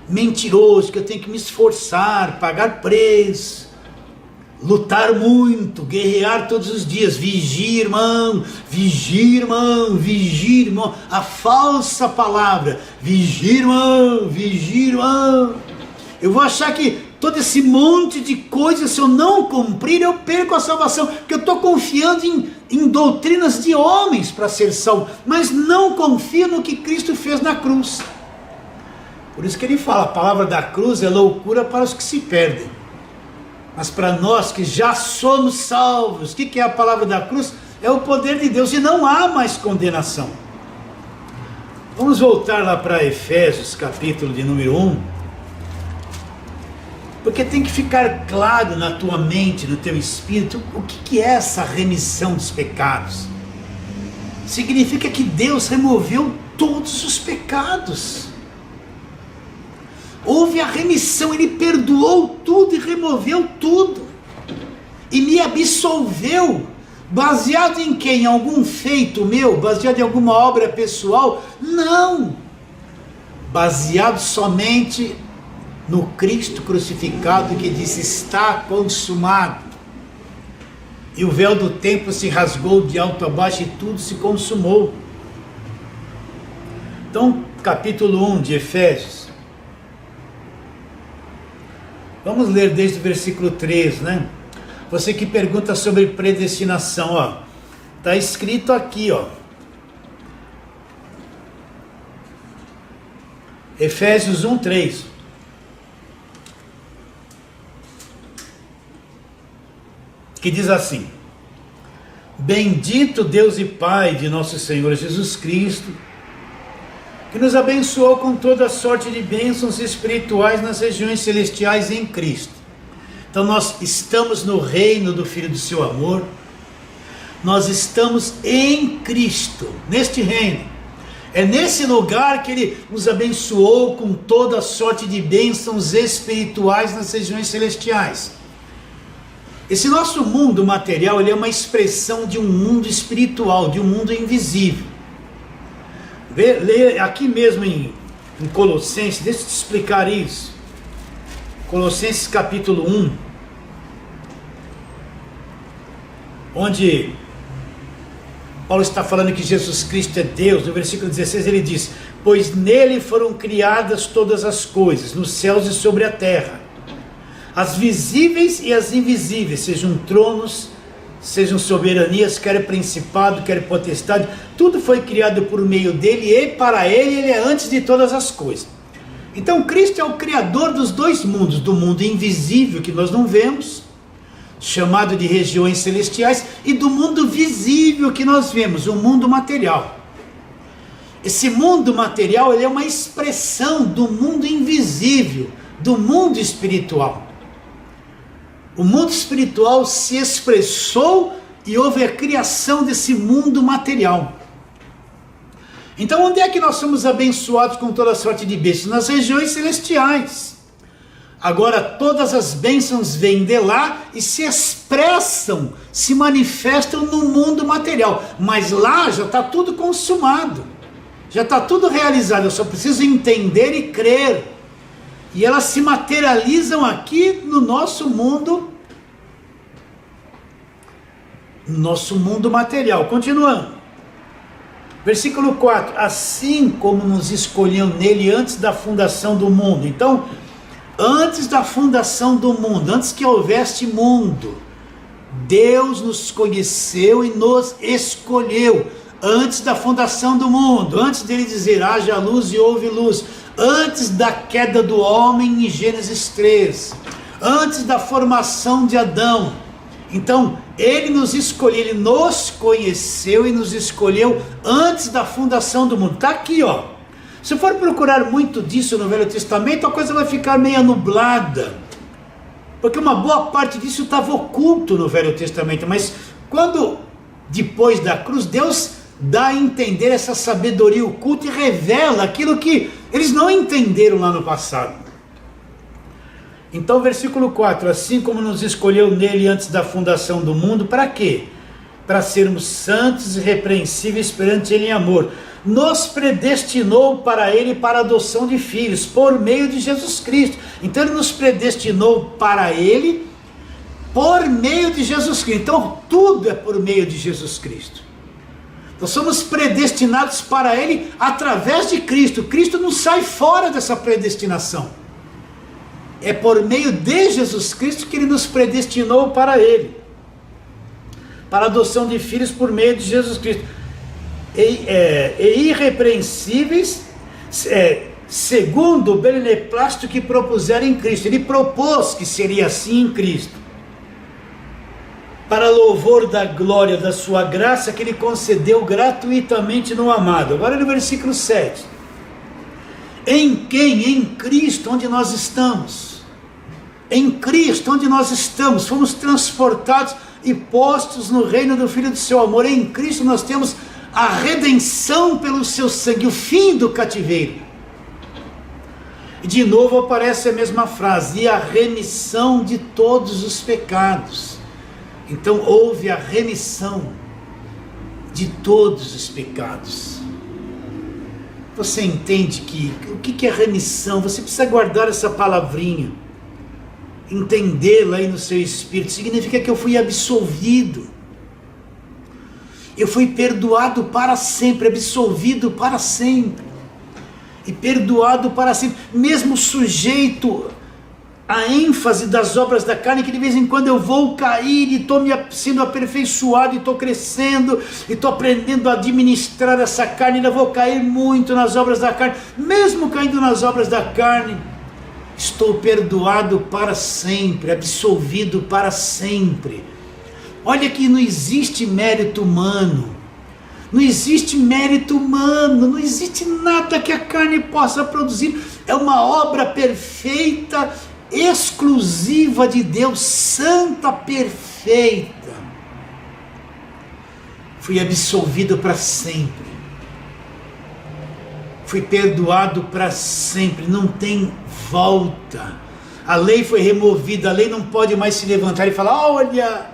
mentiroso, que eu tenho que me esforçar, pagar preço, lutar muito, guerrear todos os dias, vigia irmão, vigia irmão, vigia irmão, a falsa palavra, vigia irmão, vigia irmão. Eu vou achar que todo esse monte de coisas, se eu não cumprir, eu perco a salvação, porque eu estou confiando em doutrinas de homens para ser salvo, mas não confio no que Cristo fez na cruz. Por isso que ele fala, a palavra da cruz é loucura para os que se perdem, mas para nós que já somos salvos, o que é a palavra da cruz? É o poder de Deus, e não há mais condenação. Vamos voltar lá para Efésios, capítulo de número 1, porque tem que ficar claro na tua mente, no teu espírito, o que é essa remissão dos pecados. Significa que Deus removeu todos os pecados. Houve a remissão, Ele perdoou tudo e removeu tudo, e me absolveu Baseado em quem? Em algum feito meu? Baseado em alguma obra pessoal? Não! Baseado somente no Cristo crucificado, que disse: está consumado. E o véu do templo se rasgou de alto a baixo e tudo se consumou. Então, capítulo 1 de Efésios. Vamos ler desde o versículo 3, né? Você que pergunta sobre predestinação, ó. Está escrito aqui, ó. Efésios 1, 3. Que diz assim: bendito Deus e Pai de nosso Senhor Jesus Cristo, que nos abençoou com toda sorte de bênçãos espirituais nas regiões celestiais em Cristo. Então nós estamos no reino do Filho do seu amor, nós estamos em Cristo, neste reino. É nesse lugar que Ele nos abençoou com toda sorte de bênçãos espirituais nas regiões celestiais. Esse nosso mundo material, ele é uma expressão de um mundo espiritual, de um mundo invisível. Lê aqui mesmo em Colossenses, deixa eu te explicar isso. Colossenses capítulo 1, onde Paulo está falando que Jesus Cristo é Deus. No versículo 16 ele diz: pois nele foram criadas todas as coisas, nos céus e sobre a terra, as visíveis e as invisíveis, sejam tronos, sejam soberanias, quer principado, quer potestade, tudo foi criado por meio dele, e para ele, ele é antes de todas as coisas. Então Cristo é o criador dos dois mundos, do mundo invisível que nós não vemos, chamado de regiões celestiais, e do mundo visível que nós vemos, o mundo material. Esse mundo material, ele é uma expressão do mundo invisível, do mundo espiritual. O mundo espiritual se expressou e houve a criação desse mundo material. Então, onde é que nós somos abençoados com toda sorte de bênçãos? Nas regiões celestiais. Agora, todas as bênçãos vêm de lá e se expressam, se manifestam no mundo material. Mas lá já está tudo consumado, já está tudo realizado. Eu só preciso entender e crer. E elas se materializam aqui no nosso mundo material. Continuando. Versículo 4. Assim como nos escolheu nele antes da fundação do mundo. Então, antes da fundação do mundo, antes que houvesse mundo, Deus nos conheceu e nos escolheu. Antes da fundação do mundo, antes dele dizer haja luz e houve luz, antes da queda do homem em Gênesis 3, antes da formação de Adão. Então, ele nos escolheu, ele nos conheceu e nos escolheu antes da fundação do mundo. Está aqui, ó. Se for procurar muito disso no Velho Testamento, a coisa vai ficar meio nublada, porque uma boa parte disso estava oculto no Velho Testamento. Mas quando, depois da cruz, Deus dá a entender essa sabedoria oculta e revela aquilo que eles não entenderam lá no passado. Então, versículo 4, assim como nos escolheu nele antes da fundação do mundo, para quê? Para sermos santos e irrepreensíveis perante ele em amor. Nos predestinou para ele para a adoção de filhos, por meio de Jesus Cristo. Então ele nos predestinou para ele, por meio de Jesus Cristo. Então tudo é por meio de Jesus Cristo. Nós somos predestinados para ele através de Cristo. Cristo não sai fora dessa predestinação. É por meio de Jesus Cristo que ele nos predestinou para ele, para a adoção de filhos por meio de Jesus Cristo. E irrepreensíveis, segundo o beneplácito que propuseram em Cristo. Ele propôs que seria assim em Cristo, para louvor da glória da sua graça que ele concedeu gratuitamente no amado. Agora no versículo 7. Em quem? Em Cristo, onde nós estamos. Em Cristo, onde nós estamos, fomos transportados e postos no reino do Filho do seu amor. Em Cristo nós temos a redenção pelo seu sangue, o fim do cativeiro. E de novo aparece a mesma frase: e a remissão de todos os pecados. Então houve a remissão de todos os pecados. Você entende que o que é remissão? Você precisa guardar essa palavrinha, entendê-la aí no seu espírito. Significa que eu fui absolvido, eu fui perdoado para sempre, absolvido para sempre e perdoado para sempre, mesmo sujeito a ênfase das obras da carne, que de vez em quando eu vou cair e estou sendo aperfeiçoado, e estou crescendo, e estou aprendendo a administrar essa carne, ainda vou cair muito nas obras da carne. Mesmo caindo nas obras da carne, estou perdoado para sempre, absolvido para sempre. Olha que não existe mérito humano, não existe mérito humano, não existe nada que a carne possa produzir, é uma obra perfeita, exclusiva de Deus, santa, perfeita. Fui absolvido para sempre, fui perdoado para sempre, não tem volta. A lei foi removida, a lei não pode mais se levantar e falar, olha,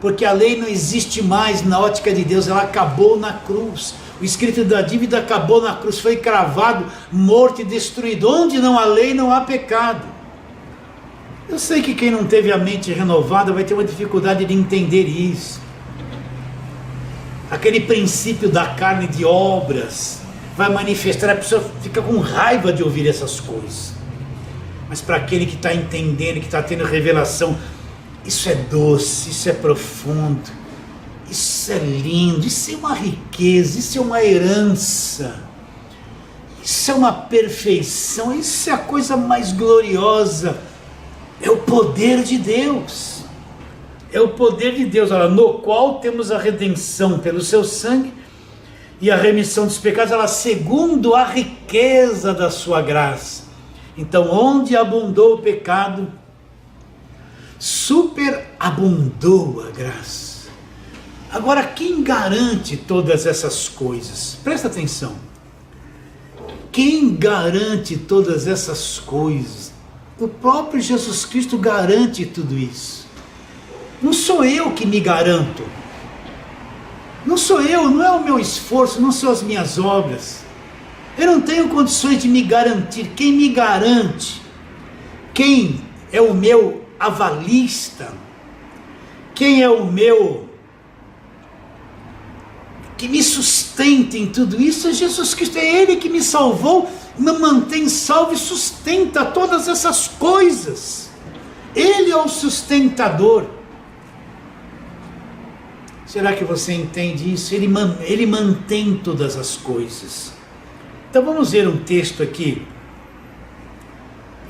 porque a lei não existe mais na ótica de Deus, ela acabou na cruz. O escrito da dívida acabou na cruz, foi cravado, morto e destruído. Onde não há lei, não há pecado. Eu sei que quem não teve a mente renovada vai ter uma dificuldade de entender isso. Aquele princípio da carne de obras vai manifestar, a pessoa fica com raiva de ouvir essas coisas. Mas para aquele que está entendendo, que está tendo revelação, isso é doce, isso é profundo, isso é lindo, isso é uma riqueza, isso é uma herança, isso é uma perfeição, isso é a coisa mais gloriosa. É o poder de Deus, é o poder de Deus, olha, no qual temos a redenção pelo seu sangue e a remissão dos pecados, ela segundo a riqueza da sua graça. Então, onde abundou o pecado, superabundou a graça. Agora, quem garante todas essas coisas? Presta atenção. Quem garante todas essas coisas? O próprio Jesus Cristo garante tudo isso. Não sou eu que me garanto. Não sou eu, não é o meu esforço, não são as minhas obras. Eu não tenho condições de me garantir. Quem me garante? Quem é o meu avalista? Quem é o meu que me sustenta em tudo isso? É Jesus Cristo, é Ele que me salvou, me mantém salvo e sustenta todas essas coisas. Ele é o sustentador. Será que você entende isso? Ele mantém todas as coisas. Então vamos ver um texto aqui,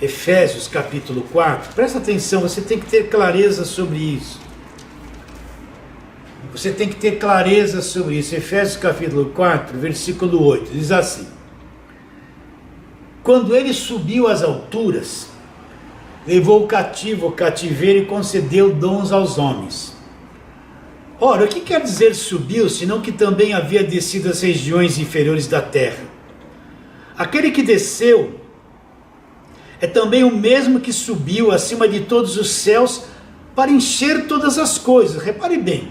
Efésios capítulo 4, presta atenção, você tem que ter clareza sobre isso. Você tem que ter clareza sobre isso. Efésios capítulo 4, versículo 8, diz assim: quando ele subiu às alturas, levou o cativo o cativeiro e concedeu dons aos homens. Ora, o que quer dizer subiu, senão que também havia descido às regiões inferiores da terra? Aquele que desceu é também o mesmo que subiu acima de todos os céus para encher todas as coisas. Repare bem,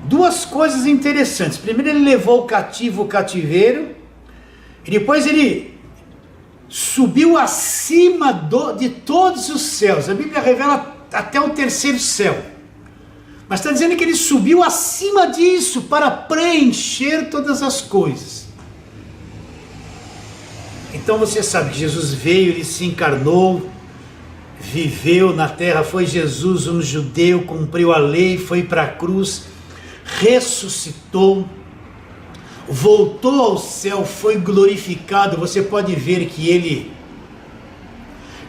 duas coisas interessantes. Primeiro, ele levou o cativo o cativeiro, e depois ele subiu acima de todos os céus. A Bíblia revela até o terceiro céu, mas está dizendo que ele subiu acima disso para preencher todas as coisas. Então você sabe que Jesus veio, ele se encarnou, viveu na terra, foi Jesus, um judeu, cumpriu a lei, foi para a cruz, ressuscitou, voltou ao céu, foi glorificado. Você pode ver que ele,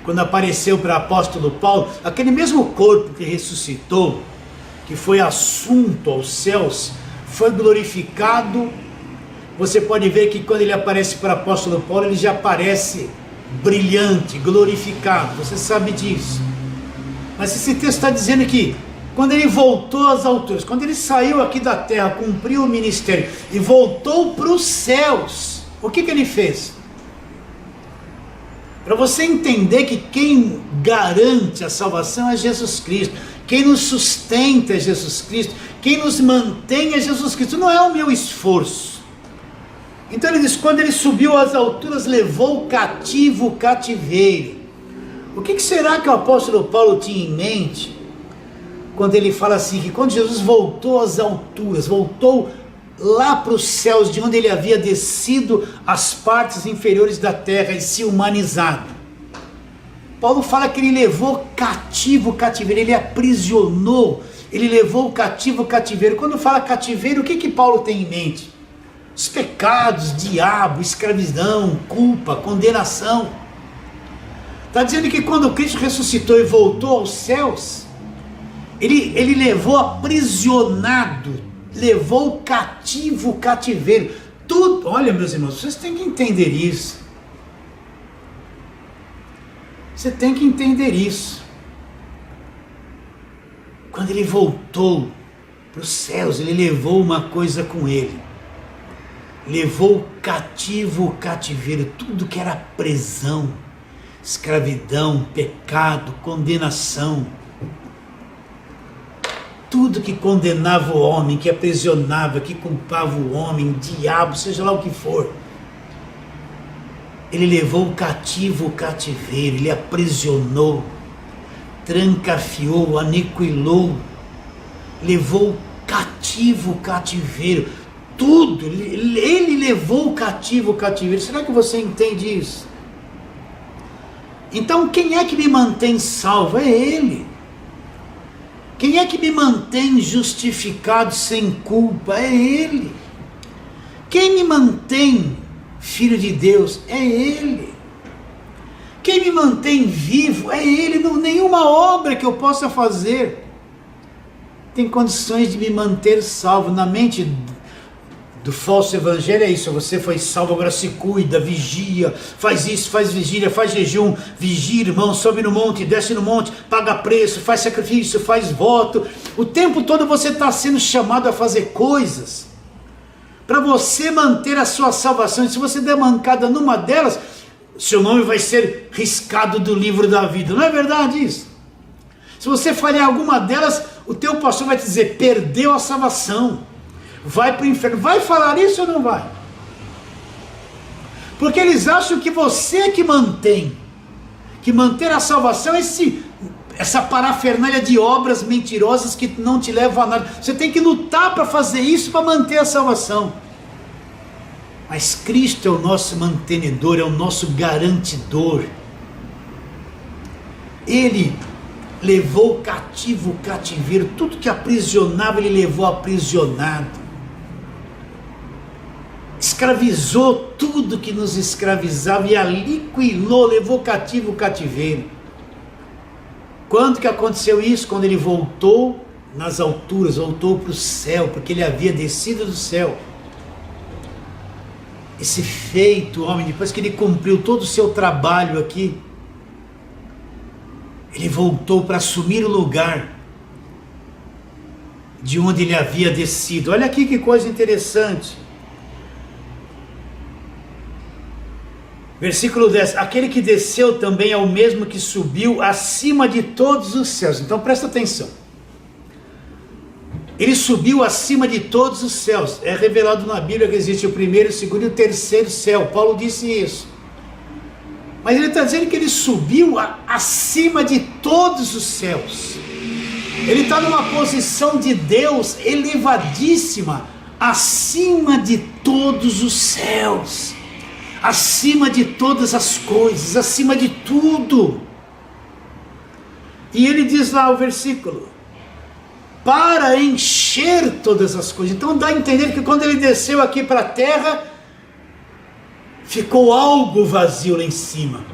quando apareceu para o apóstolo Paulo, aquele mesmo corpo que ressuscitou, que foi assunto aos céus, foi glorificado. Você pode ver que quando ele aparece para o apóstolo Paulo, ele já aparece brilhante, glorificado, você sabe disso. Mas esse texto está dizendo que quando ele voltou às alturas, quando ele saiu aqui da terra, cumpriu o ministério e voltou para os céus, o que ele fez? Para você entender que quem garante a salvação é Jesus Cristo. quem nos sustenta é Jesus Cristo, quem nos mantém é Jesus Cristo, não é o meu esforço. Então ele diz, quando ele subiu às alturas, levou cativo o cativeiro. O que será que o apóstolo Paulo tinha em mente, quando ele fala assim, que quando Jesus voltou às alturas, voltou lá para os céus, de onde ele havia descido às partes inferiores da terra e se humanizado, Paulo fala que ele levou cativo o cativeiro, ele aprisionou, ele levou cativo o cativeiro. Quando fala cativeiro, o que Paulo tem em mente? Os pecados, diabo, escravidão, culpa, condenação. Está dizendo que quando Cristo ressuscitou e voltou aos céus, ele levou aprisionado, levou cativo o cativeiro. Tudo, olha meus irmãos, vocês têm que entender isso. Você tem que entender isso. Quando ele voltou para os céus, ele levou uma coisa com ele. Levou cativo o cativeiro, tudo que era prisão, escravidão, pecado, condenação. Tudo que condenava o homem, que aprisionava, que culpava o homem, o diabo, seja lá o que for. Ele levou cativo o cativeiro, ele aprisionou, trancafiou, aniquilou, levou cativo o cativeiro, tudo, ele levou cativo o cativeiro. Será que você entende isso? Então quem é que me mantém salvo? É Ele. Quem é que me mantém justificado sem culpa? É Ele. Quem me mantém filho de Deus? É Ele. Quem me mantém vivo? É Ele. Não, nenhuma obra que eu possa fazer tem condições de me manter salvo. Na mente do falso evangelho é isso: você foi salvo, agora se cuida, vigia, faz isso, faz vigília, faz jejum, vigia, irmão, sobe no monte, desce no monte, paga preço, faz sacrifício, faz voto. O tempo todo você está sendo chamado a fazer coisas para você manter a sua salvação. E se você der mancada numa delas, seu nome vai ser riscado do livro da vida. Não é verdade isso? Se você falhar alguma delas, o teu pastor vai te dizer, perdeu a salvação, vai para o inferno. Vai falar isso ou não vai? Porque eles acham que você que mantém, que manter a salvação é essa parafernália de obras mentirosas que não te levam a nada. Você tem que lutar para fazer isso, para manter a salvação. Mas Cristo é o nosso mantenedor, é o nosso garantidor. Ele levou cativo o cativeiro, tudo que aprisionava ele levou aprisionado. Escravizou tudo que nos escravizava e aniquilou, levou cativo o cativeiro. Quando que aconteceu isso? Quando ele voltou nas alturas, voltou para o céu, porque ele havia descido do céu. Esse feito homem, depois que ele cumpriu todo o seu trabalho aqui, ele voltou para assumir o lugar de onde ele havia descido. Olha aqui que coisa interessante. Versículo 10, aquele que desceu também é o mesmo que subiu acima de todos os céus. Então presta atenção. Ele subiu acima de todos os céus. É revelado na Bíblia que existe o primeiro, o segundo e o terceiro céu. Paulo disse isso. Mas ele está dizendo que ele subiu acima de todos os céus. Ele está numa posição de Deus elevadíssima, acima de todos os céus, acima de todas as coisas, acima de tudo. E ele diz lá o versículo, para encher todas as coisas. Então dá a entender que quando ele desceu aqui para a terra, ficou algo vazio lá em cima,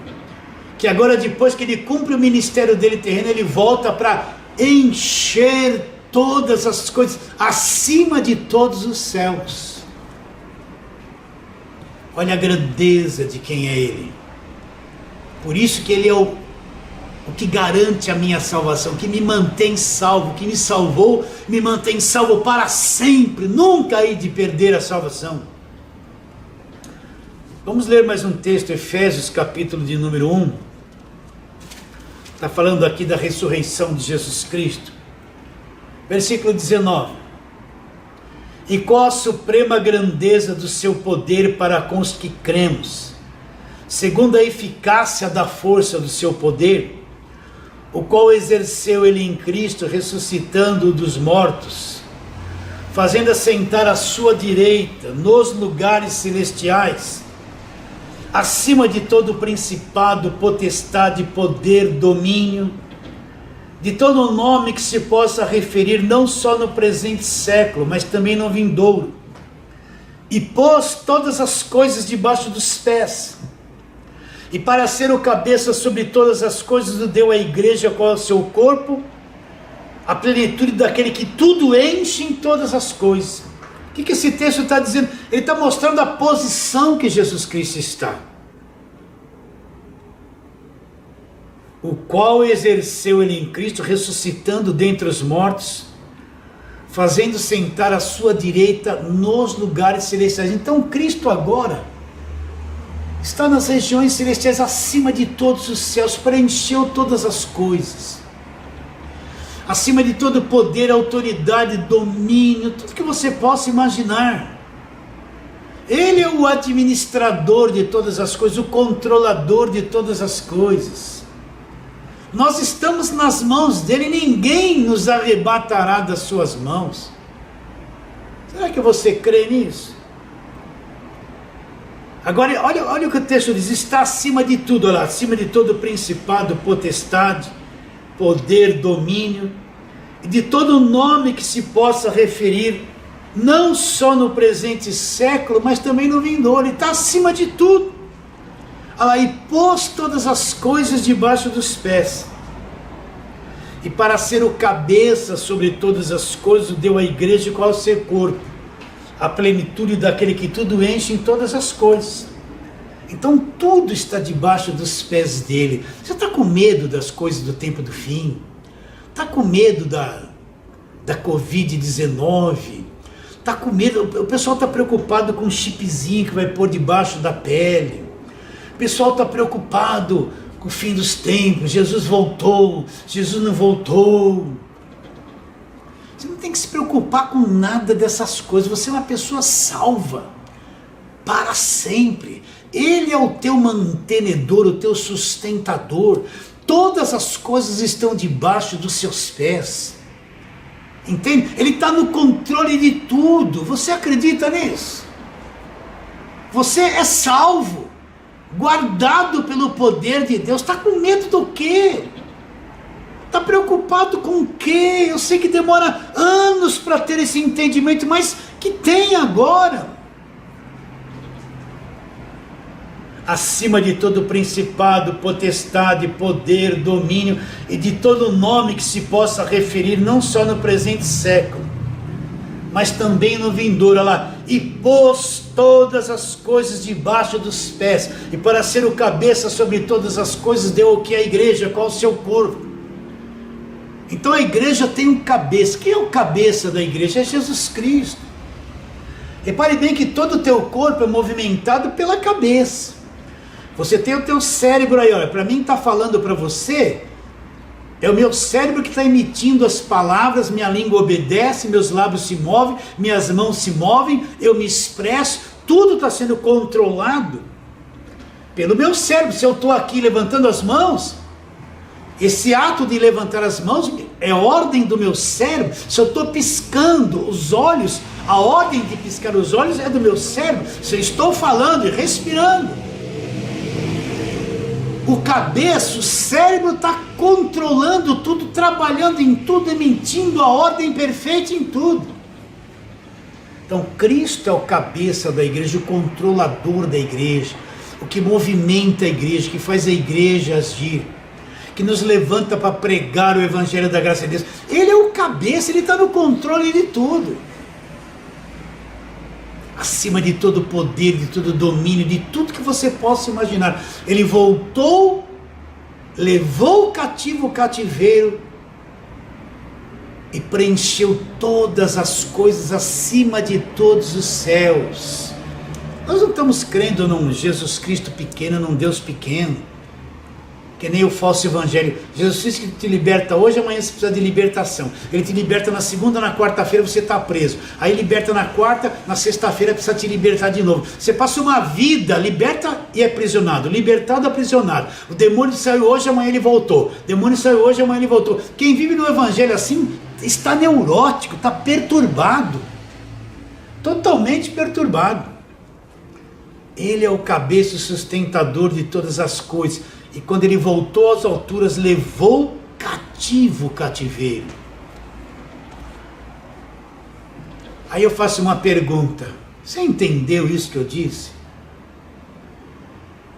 que agora depois que ele cumpre o ministério dele terreno, ele volta para encher todas as coisas, acima de todos os céus. Olha a grandeza de quem é ele. Por isso que ele é o que garante a minha salvação, que me mantém salvo, que me salvou, me mantém salvo para sempre, nunca hei de perder a salvação. Vamos ler mais um texto, Efésios capítulo de número 1. Está falando aqui da ressurreição de Jesus Cristo. Versículo 19. E qual a suprema grandeza do seu poder para com os que cremos, segundo a eficácia da força do seu poder, o qual exerceu ele em Cristo, ressuscitando-o dos mortos, fazendo assentar à sua direita, nos lugares celestiais, acima de todo principado, potestade, poder, domínio, de todo nome que se possa referir, não só no presente século, mas também no vindouro, e pôs todas as coisas debaixo dos pés, e para ser o cabeça sobre todas as coisas, o deu à igreja, qual é o seu corpo, a plenitude daquele que tudo enche em todas as coisas. O que esse texto está dizendo? Ele está mostrando a posição que Jesus Cristo está. O qual exerceu ele em Cristo, ressuscitando dentre os mortos, fazendo sentar à sua direita nos lugares celestiais. Então Cristo agora está nas regiões celestiais, acima de todos os céus, preencheu todas as coisas, acima de todo poder, autoridade, domínio, tudo que você possa imaginar. Ele é o administrador de todas as coisas, o controlador de todas as coisas. Nós estamos nas mãos dele, ninguém nos arrebatará das suas mãos. Será que você crê nisso? Agora, olha o que o texto diz, está acima de tudo, olha lá, acima de todo principado, potestade, poder, domínio, e de todo nome que se possa referir, não só no presente século, mas também no vindouro. Ele está acima de tudo. Olha lá, e pôs todas as coisas debaixo dos pés, e para ser o cabeça sobre todas as coisas, deu à igreja qual é o seu corpo, a plenitude daquele que tudo enche em todas as coisas. Então tudo está debaixo dos pés dele. Você está com medo das coisas do tempo do fim? Está com medo da Covid-19? Está com medo? O pessoal está preocupado com um chipzinho que vai pôr debaixo da pele. O pessoal está preocupado com o fim dos tempos. Jesus voltou, Jesus não voltou. Você não tem que se preocupar com nada dessas coisas. Você é uma pessoa salva para sempre. Ele é o teu mantenedor, o teu sustentador. Todas as coisas estão debaixo dos seus pés. Entende? Ele está no controle de tudo. Você acredita nisso? Você é salvo, guardado pelo poder de Deus. Está com medo do quê? Está preocupado com o quê? Eu sei que demora anos para ter esse entendimento, mas que tem agora. Acima de todo principado, potestade, poder, domínio, e de todo nome que se possa referir, não só no presente século, mas também no vindouro. Olha lá, e pôs todas as coisas debaixo dos pés, e para ser o cabeça sobre todas as coisas, deu o que a igreja, qual o seu corpo. Então a igreja tem um cabeça. Quem é o cabeça da igreja? É Jesus Cristo. Repare bem que todo o teu corpo é movimentado pela cabeça. Você tem o teu cérebro aí, olha, para mim está falando para você, é o meu cérebro que está emitindo as palavras, minha língua obedece, meus lábios se movem, minhas mãos se movem, eu me expresso, tudo está sendo controlado pelo meu cérebro. Se eu estou aqui levantando as mãos, esse ato de levantar as mãos é ordem do meu cérebro. Se eu estou piscando os olhos, a ordem de piscar os olhos é do meu cérebro. Se eu estou falando e respirando, o cabeça, o cérebro está controlando tudo, trabalhando em tudo, emitindo a ordem perfeita em tudo. Então Cristo é o cabeça da igreja, o controlador da igreja, o que movimenta a igreja, que faz a igreja agir, que nos levanta para pregar o evangelho da graça de Deus. Ele é o cabeça, ele está no controle de tudo. Acima de todo poder, de todo domínio, de tudo que você possa imaginar. Ele voltou, levou cativo o cativeiro e preencheu todas as coisas acima de todos os céus. Nós não estamos crendo num Jesus Cristo pequeno, num Deus pequeno, Que nem o falso evangelho. Jesus Cristo que te liberta hoje, amanhã você precisa de libertação. Ele te liberta na segunda, na quarta-feira você está preso. Aí liberta na quarta, na sexta-feira precisa te libertar de novo. Você passa uma vida, liberta e é aprisionado. Libertado, aprisionado. O demônio saiu hoje, amanhã ele voltou. O demônio saiu hoje, amanhã ele voltou. Quem vive no evangelho assim, está neurótico, está perturbado. Totalmente perturbado. Ele é o cabeça e sustentador de todas as coisas. E quando ele voltou às alturas, levou cativo o cativeiro. Aí eu faço uma pergunta. Você entendeu isso que eu disse?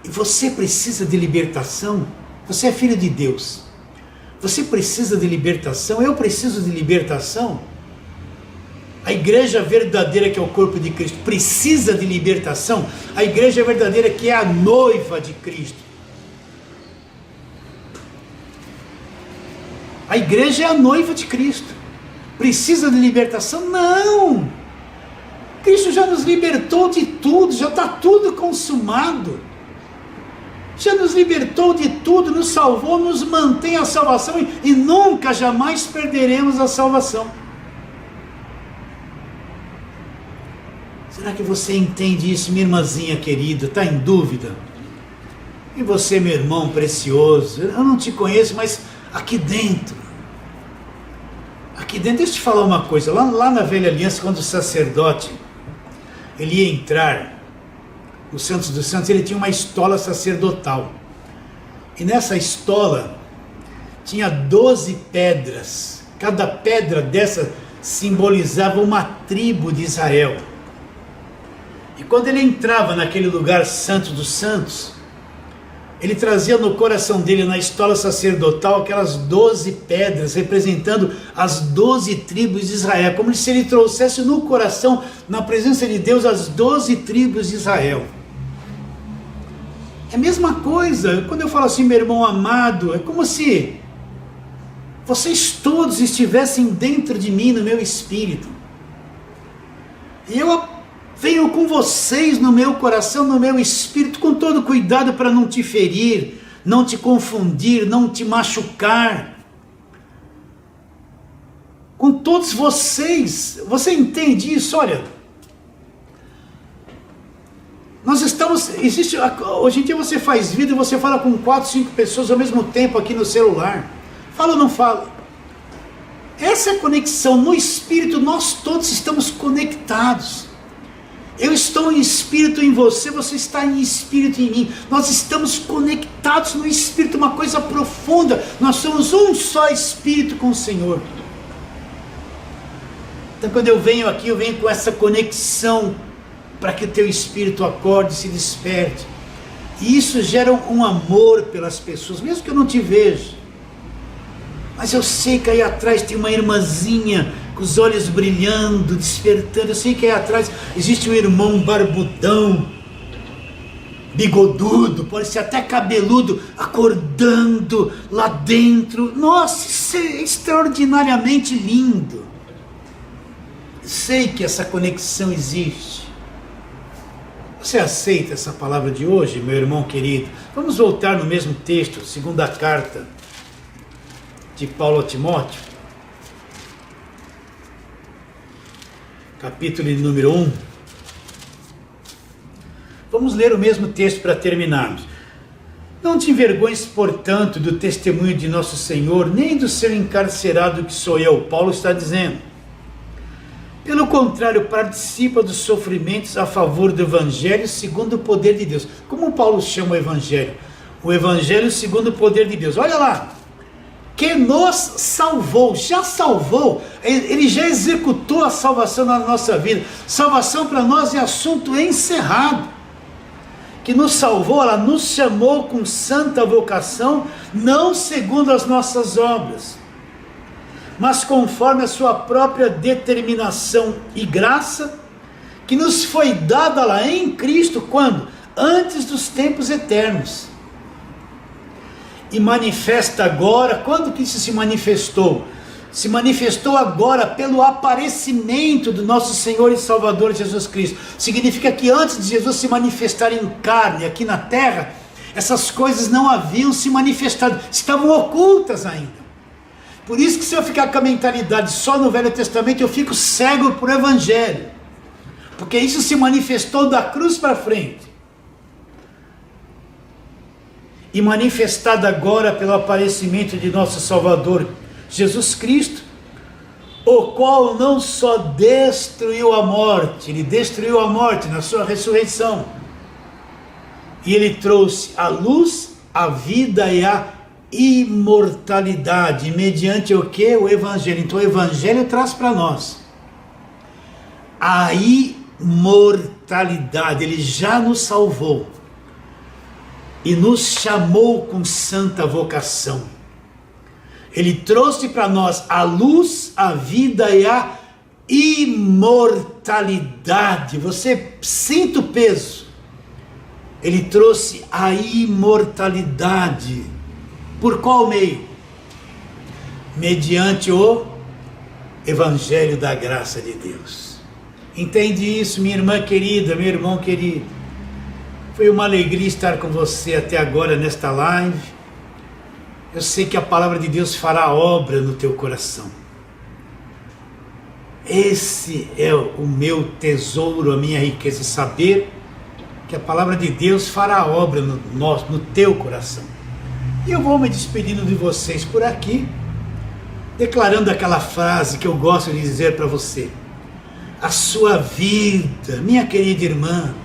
E você precisa de libertação? Você é filho de Deus. Você precisa de libertação? Eu preciso de libertação? A igreja verdadeira, que é o corpo de Cristo, precisa de libertação? A igreja verdadeira, que é a noiva de Cristo. A igreja é a noiva de Cristo. Precisa de libertação? Não! Cristo já nos libertou de tudo, já está tudo consumado. Já nos libertou de tudo, nos salvou, nos mantém a salvação e nunca, jamais perderemos a salvação. Será que você entende isso, minha irmãzinha querida? Está em dúvida? E você, meu irmão precioso, eu não te conheço, mas aqui dentro, deixa eu te falar uma coisa, lá na velha aliança, quando o sacerdote, ele ia entrar no Santos dos Santos, ele tinha uma estola sacerdotal, e nessa estola, tinha 12 pedras, cada pedra dessa simbolizava uma tribo de Israel, e quando ele entrava naquele lugar santo dos santos, ele trazia no coração dele, na estola sacerdotal, aquelas 12 pedras, representando as 12 tribos de Israel, como se ele trouxesse no coração, na presença de Deus, as 12 tribos de Israel. É a mesma coisa, quando eu falo assim, meu irmão amado, é como se vocês todos estivessem dentro de mim, no meu espírito, e eu venho com vocês no meu coração, no meu espírito, com todo cuidado para não te ferir, não te confundir, não te machucar. Com todos vocês, você entende isso? Olha, nós estamos, hoje em dia você faz vida e você fala com 4, 5 pessoas ao mesmo tempo aqui no celular. Fala ou não fala? Essa é a conexão no espírito, nós todos estamos conectados. Eu estou em espírito em você, você está em espírito em mim. Nós estamos conectados no espírito, uma coisa profunda. Nós somos um só espírito com o Senhor. Então quando eu venho aqui, eu venho com essa conexão para que o teu espírito acorde, se desperte. E isso gera um amor pelas pessoas, mesmo que eu não te veja. Mas eu sei que aí atrás tem uma irmãzinha com os olhos brilhando, despertando. Eu sei que aí atrás existe um irmão barbudão, bigodudo, pode ser até cabeludo, acordando lá dentro. Nossa, isso é extraordinariamente lindo. Eu sei que essa conexão existe. Você aceita essa palavra de hoje, meu irmão querido? Vamos voltar no mesmo texto, segunda carta de Paulo a Timóteo, capítulo número 1. Vamos ler o mesmo texto para terminarmos. Não te envergonhes, portanto, do testemunho de nosso Senhor, nem do seu encarcerado que sou eu. Paulo está dizendo. Pelo contrário, participa dos sofrimentos a favor do Evangelho segundo o poder de Deus. Como Paulo chama o Evangelho? O Evangelho segundo o poder de Deus. Olha lá. Que nos salvou, já salvou, ele já executou a salvação na nossa vida. Salvação para nós é assunto encerrado. Que nos salvou, ela nos chamou com santa vocação, não segundo as nossas obras, mas conforme a sua própria determinação e graça, que nos foi dada lá em Cristo, quando? Antes dos tempos eternos. E manifesta agora. Quando que isso se manifestou? Se manifestou agora pelo aparecimento do nosso Senhor e Salvador Jesus Cristo. Significa que antes de Jesus se manifestar em carne aqui na terra, Essas coisas não haviam se manifestado, estavam ocultas ainda. Por isso que se eu ficar com a mentalidade só no Velho Testamento, eu fico cego por Evangelho. Porque isso se manifestou da cruz para frente. E manifestado agora pelo aparecimento de nosso Salvador Jesus Cristo, o qual não só destruiu a morte, ele destruiu a morte na sua ressurreição, e ele trouxe a luz, a vida e a imortalidade, mediante o que? O Evangelho. Então o Evangelho traz para nós a imortalidade, ele já nos salvou e nos chamou com santa vocação. Ele trouxe para nós a luz, a vida e a imortalidade. Você sinta o peso. Ele trouxe a imortalidade. Por qual meio? Mediante o Evangelho da graça de Deus. Entende isso, minha irmã querida, meu irmão querido? Foi uma alegria estar com você até agora nesta live. Eu sei que a palavra de Deus fará obra no teu coração. Esse é o meu tesouro, a minha riqueza, saber que a palavra de Deus fará obra no teu coração. E eu vou me despedindo de vocês por aqui, declarando aquela frase que eu gosto de dizer para você. A sua vida, minha querida irmã,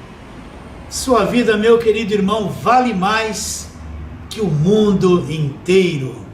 sua vida, meu querido irmão, vale mais que o mundo inteiro.